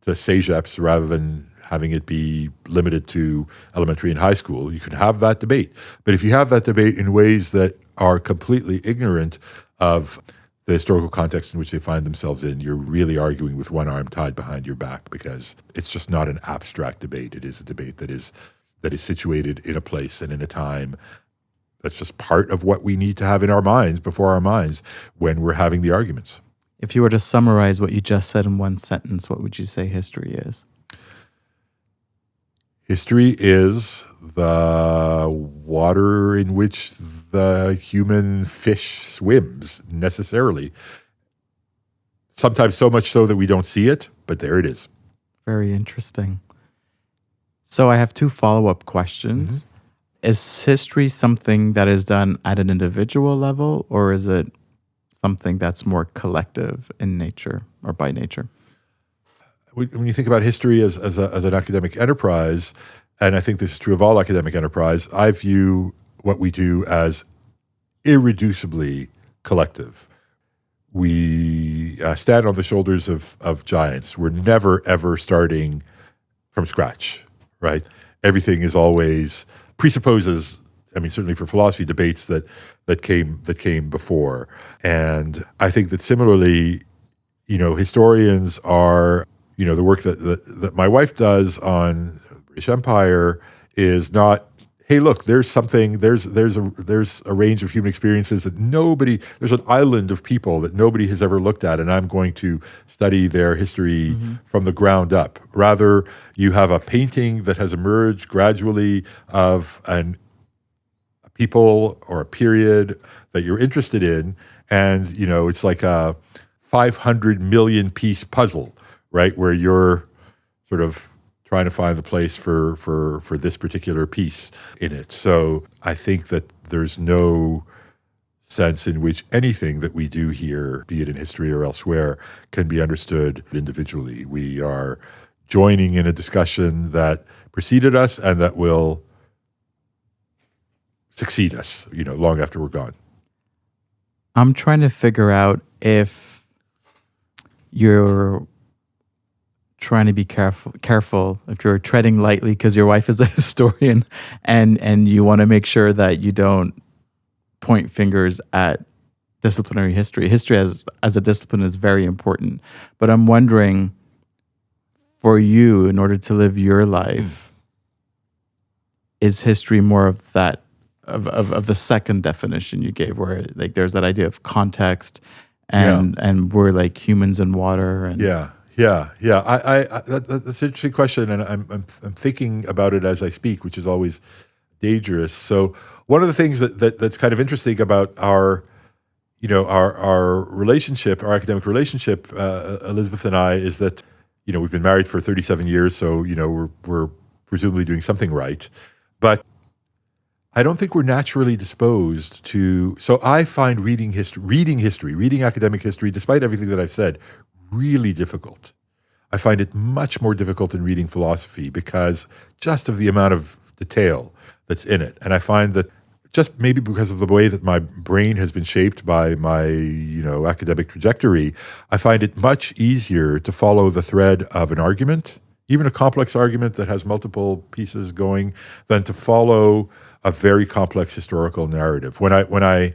to CEGEPs rather than having it be limited to elementary and high school. You can have that debate. But if you have that debate in ways that are completely ignorant of the historical context in which they find themselves in, you're really arguing with one arm tied behind your back, because it's just not an abstract debate. It is a debate that is situated in a place and in a time that's just part of what we need to have in our minds, before our minds, when we're having the arguments. If you were to summarize what you just said in one sentence, what would you say history is? History is the water in which the human fish swims, necessarily. Sometimes so much so that we don't see it, but there it is. Very interesting. So I have two follow-up questions. Mm-hmm. Is history something that is done at an individual level, or is it something that's more collective in nature or by nature? When you think about history as an academic enterprise, and I think this is true of all academic enterprise, I view what we do as irreducibly collective. We stand on the shoulders of giants. We're never, ever starting from scratch, right? Everything is always presupposes, certainly for philosophy, debates that came before. And I think that similarly, historians are, the work that my wife does on the British Empire is not, hey, look, there's a range of human experiences that there's an island of people that nobody has ever looked at, and I'm going to study their history from the ground up. Rather, you have a painting that has emerged gradually of a people or a period that you're interested in, and, it's like a 500 million piece puzzle, right, where you're sort of trying to find the place for this particular piece in it. So I think that there's no sense in which anything that we do here, be it in history or elsewhere, can be understood individually. We are joining in a discussion that preceded us and that will succeed us, long after we're gone. I'm trying to figure out if you're trying to be careful if you're treading lightly because your wife is a historian and you want to make sure that you don't point fingers at disciplinary history. History as a discipline is very important. But I'm wondering, for you, in order to live your life, is history more of that, of the second definition you gave, where like there's that idea of context and we're like humans in water? And Yeah. That's an interesting question, and I'm thinking about it as I speak, which is always dangerous. So one of the things that's kind of interesting about our relationship, our academic relationship, Elizabeth and I, is that we've been married for 37 years, so we're presumably doing something right, but I don't think we're naturally disposed to. So I find reading academic history, despite everything that I've said, really difficult. I find it much more difficult than reading philosophy because just of the amount of detail that's in it. And I find that just maybe because of the way that my brain has been shaped by my, academic trajectory, I find it much easier to follow the thread of an argument, even a complex argument that has multiple pieces going, than to follow a very complex historical narrative. I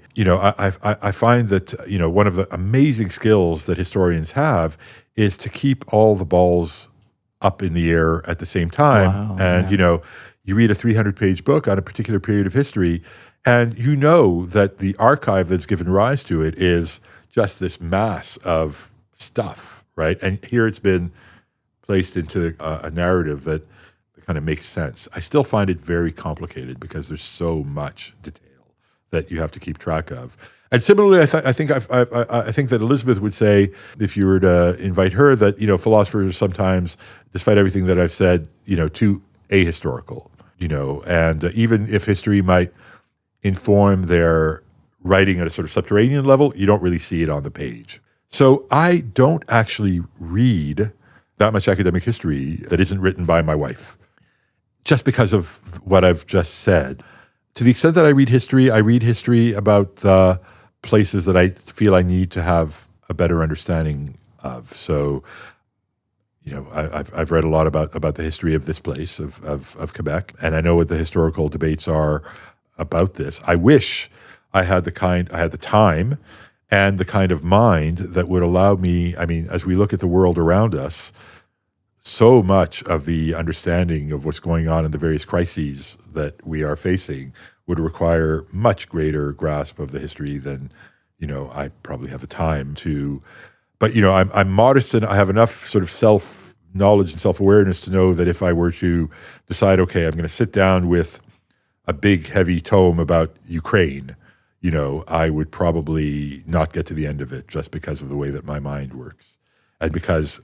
find that, one of the amazing skills that historians have is to keep all the balls up in the air at the same time. Wow, and, you read a 300-page book on a particular period of history, and you know that the archive that's given rise to it is just this mass of stuff, right? And here it's been placed into a narrative that kind of makes sense. I still find it very complicated because there's so much detail that you have to keep track of. And similarly, I think that Elizabeth would say, if you were to invite her, that philosophers are sometimes, despite everything that I've said, too ahistorical. And even if history might inform their writing at a sort of subterranean level, you don't really see it on the page. So I don't actually read that much academic history that isn't written by my wife, just because of what I've just said. To the extent that I read history about the places that I feel I need to have a better understanding of. So, I've read a lot about the history of this place, of Quebec, and I know what the historical debates are about this. I wish I had the time and the kind of mind that would allow me, as we look at the world around us, so much of the understanding of what's going on in the various crises that we are facing would require much greater grasp of the history than, I probably have the time to. But, I'm modest and I have enough sort of self-knowledge and self-awareness to know that if I were to decide, okay, I'm going to sit down with a big, heavy tome about Ukraine, I would probably not get to the end of it just because of the way that my mind works. And because,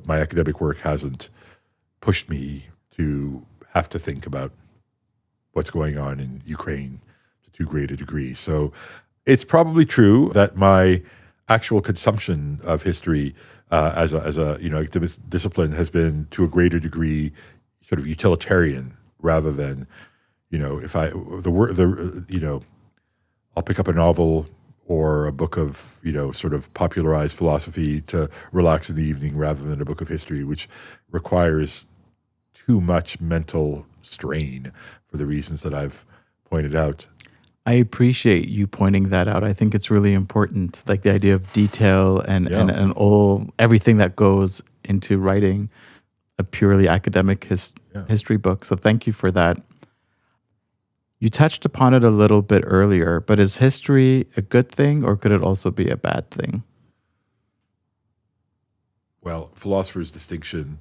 my academic work hasn't pushed me to have to think about what's going on in Ukraine to too great a degree. So it's probably true that my actual consumption of history as a activist discipline has been to a greater degree sort of utilitarian rather than, I'll pick up a novel or a book of, sort of popularized philosophy to relax in the evening rather than a book of history, which requires too much mental strain for the reasons that I've pointed out. I appreciate you pointing that out. I think it's really important, like the idea of detail and everything that goes into writing a purely academic history book. So thank you for that. You touched upon it a little bit earlier, but is history a good thing or could it also be a bad thing? Well, philosopher's distinction,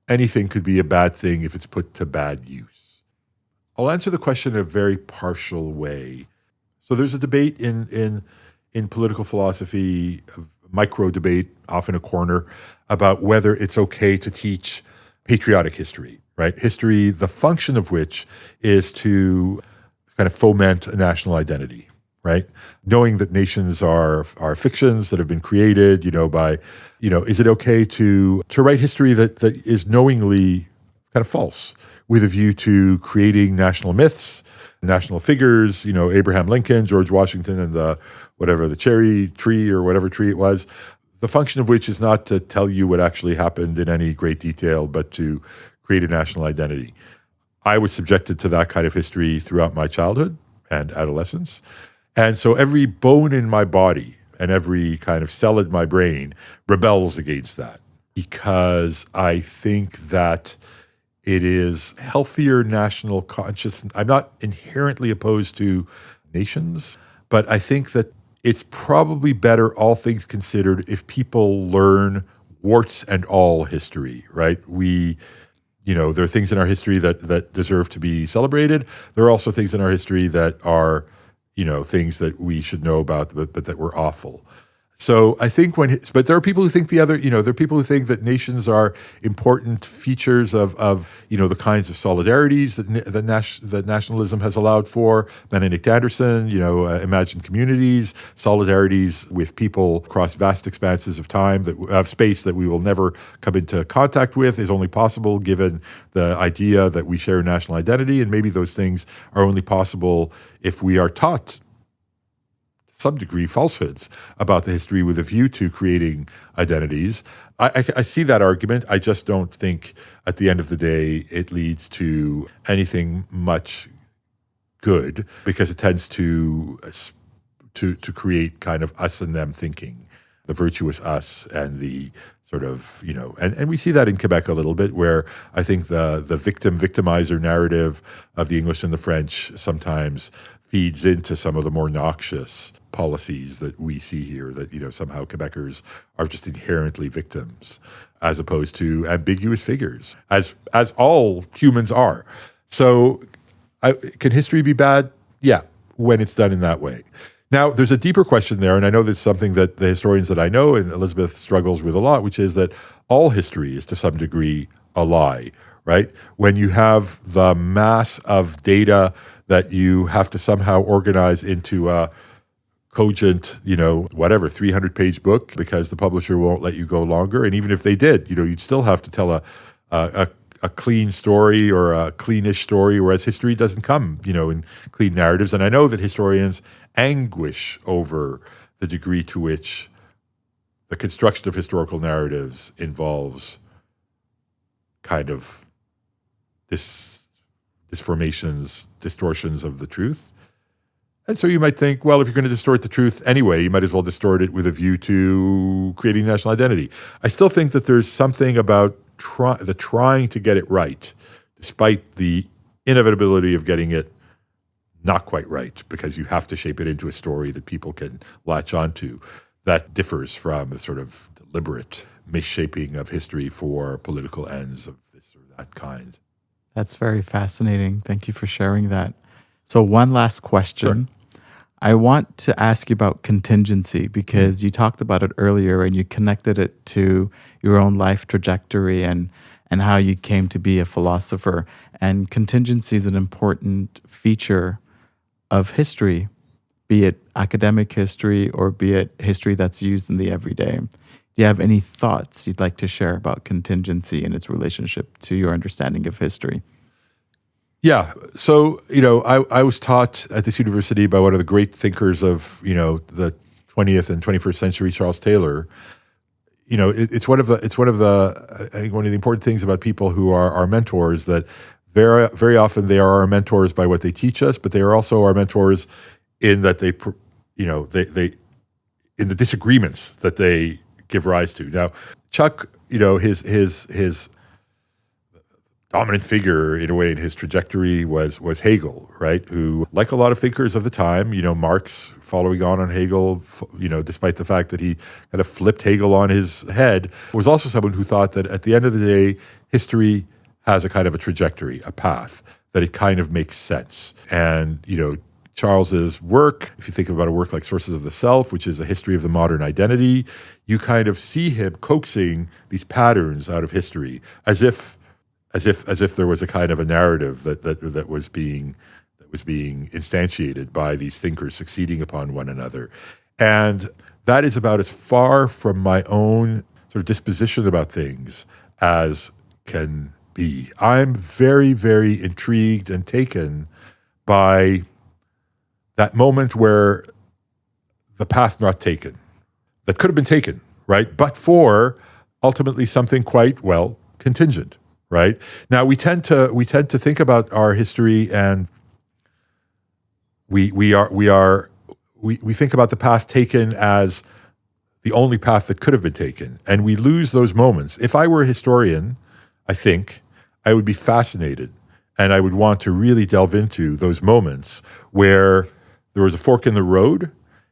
anything could be a bad thing if it's put to bad use. I'll answer the question in a very partial way. So there's a debate in political philosophy, a micro debate off in a corner, about whether it's okay to teach patriotic history. right? History, the function of which is to kind of foment a national identity, right? Knowing that nations are fictions that have been created, by, is it okay to write history that is knowingly kind of false with a view to creating national myths, national figures, Abraham Lincoln, George Washington, and the cherry tree or whatever tree it was, the function of which is not to tell you what actually happened in any great detail, but to create a national identity. I was subjected to that kind of history throughout my childhood and adolescence. And so every bone in my body and every kind of cell in my brain rebels against that, because I think that it is healthier national consciousness. I'm not inherently opposed to nations, but I think that it's probably better, all things considered, if people learn warts and all history, right? There are things in our history that deserve to be celebrated. There are also things in our history that are, things that we should know about, but that were awful. So I think but there are people who think there are people who think that nations are important features of the kinds of solidarities that nationalism has allowed for. Benedict Anderson, imagined communities, solidarities with people across vast expanses of time of space that we will never come into contact with is only possible given the idea that we share a national identity, and maybe those things are only possible if we are taught some degree falsehoods about the history with a view to creating identities. I see that argument. I just don't think at the end of the day it leads to anything much good, because it tends to create kind of us and them thinking, the virtuous us and the sort of, and we see that in Quebec a little bit, where I think the victimizer narrative of the English and the French sometimes feeds into some of the more noxious policies that we see here, that, somehow Quebecers are just inherently victims as opposed to ambiguous figures, as all humans are. So can history be bad? Yeah, when it's done in that way. Now, there's a deeper question there, and I know this is something that the historians that I know, and Elizabeth struggles with a lot, which is that all history is to some degree a lie, right? When you have the mass of data that you have to somehow organize into a cogent, 300-page book, because the publisher won't let you go longer. And even if they did, you'd still have to tell a clean story or a cleanish story, whereas history doesn't come, in clean narratives. And I know that historians anguish over the degree to which the construction of historical narratives involves kind of distortions of the truth. And so you might think, well, if you're going to distort the truth anyway, you might as well distort it with a view to creating national identity. I still think that there's something about trying to get it right, despite the inevitability of getting it not quite right, because you have to shape it into a story that people can latch onto, that differs from the sort of deliberate misshaping of history for political ends of this or that kind. That's very fascinating. Thank you for sharing that. So one last question. Sure. I want to ask you about contingency, because you talked about it earlier and you connected it to your own life trajectory and how you came to be a philosopher. And contingency is an important feature of history, be it academic history or be it history that's used in the everyday. Do you have any thoughts you'd like to share about contingency and its relationship to your understanding of history? Yeah. So, I was taught at this university by one of the great thinkers of, the 20th and 21st century, Charles Taylor. It's one of the important things about people who are our mentors, that very, very often they are our mentors by what they teach us, but they are also our mentors in that they in the disagreements that they give rise to. Now, Chuck, his dominant figure in a way in his trajectory was Hegel, right? Who, like a lot of thinkers of the time, Marx following on Hegel, despite the fact that he kind of flipped Hegel on his head, was also someone who thought that at the end of the day, history has a kind of a trajectory, a path, that it kind of makes sense. And, Charles's work, if you think about a work like Sources of the Self, which is a history of the modern identity, you kind of see him coaxing these patterns out of history as if as if there was a kind of a narrative that was being instantiated by these thinkers succeeding upon one another. And that is about as far from my own sort of disposition about things as can be. I'm very, very intrigued and taken by that moment where the path not taken, that could have been taken, right? But for ultimately something quite, well, contingent, right? Now we tend to think about our history, and we think about the path taken as the only path that could have been taken, and we lose those moments. If I were a historian, I think I would be fascinated, and I would want to really delve into those moments where there was a fork in the road,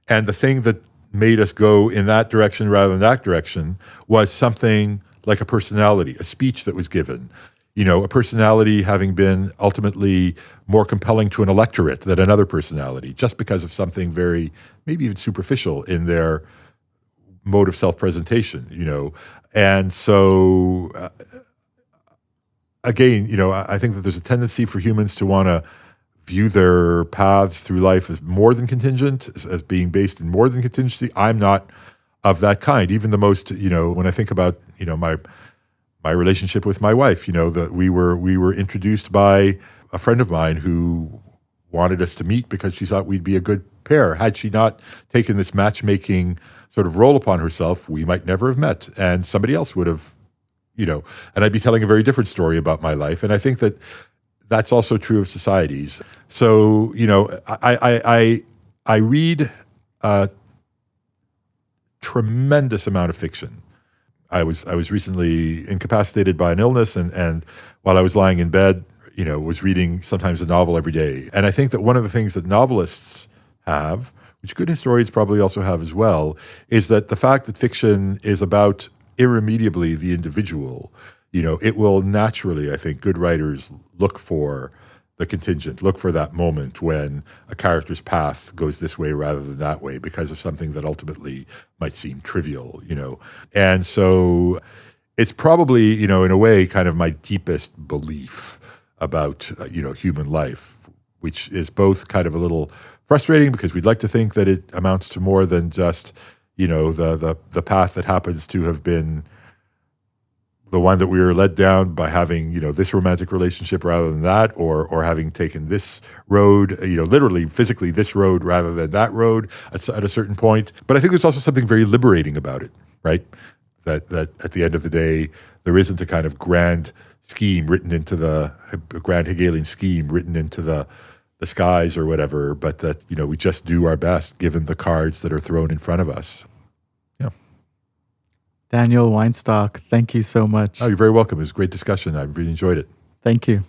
and the thing that made us go in that direction rather than that direction was something like a personality, a speech that was given, a personality having been ultimately more compelling to an electorate than another personality, just because of something very, maybe even superficial in their mode of self-presentation, And so, again, I think that there's a tendency for humans to want to view their paths through life as more than contingent, as being based in more than contingency. I'm not of that kind. Even the most, when I think about, my relationship with my wife, that we were introduced by a friend of mine who wanted us to meet because she thought we'd be a good pair. Had she not taken this matchmaking sort of role upon herself, we might never have met, and somebody else would have, and I'd be telling a very different story about my life. And I think that that's also true of societies. So, I read a tremendous amount of fiction. I was recently incapacitated by an illness, and while I was lying in bed, was reading sometimes a novel every day. And I think that one of the things that novelists have, which good historians probably also have as well, is that the fact that fiction is about irremediably the individual, it will naturally, I think, good writers look for the contingent, look for that moment when a character's path goes this way rather than that way because of something that ultimately might seem trivial, And so it's probably, in a way, kind of my deepest belief about, human life, which is both kind of a little frustrating because we'd like to think that it amounts to more than just, the path that happens to have been the one that we were led down by having, this romantic relationship rather than that, or having taken this road, literally, physically this road rather than that road at a certain point. But I think there's also something very liberating about it, right? That at the end of the day, there isn't a kind of grand scheme written into the grand Hegelian scheme written into the skies or whatever, but that, we just do our best given the cards that are thrown in front of us. Yeah. Daniel Weinstock, thank you so much. Oh, you're very welcome. It was a great discussion. I really enjoyed it. Thank you.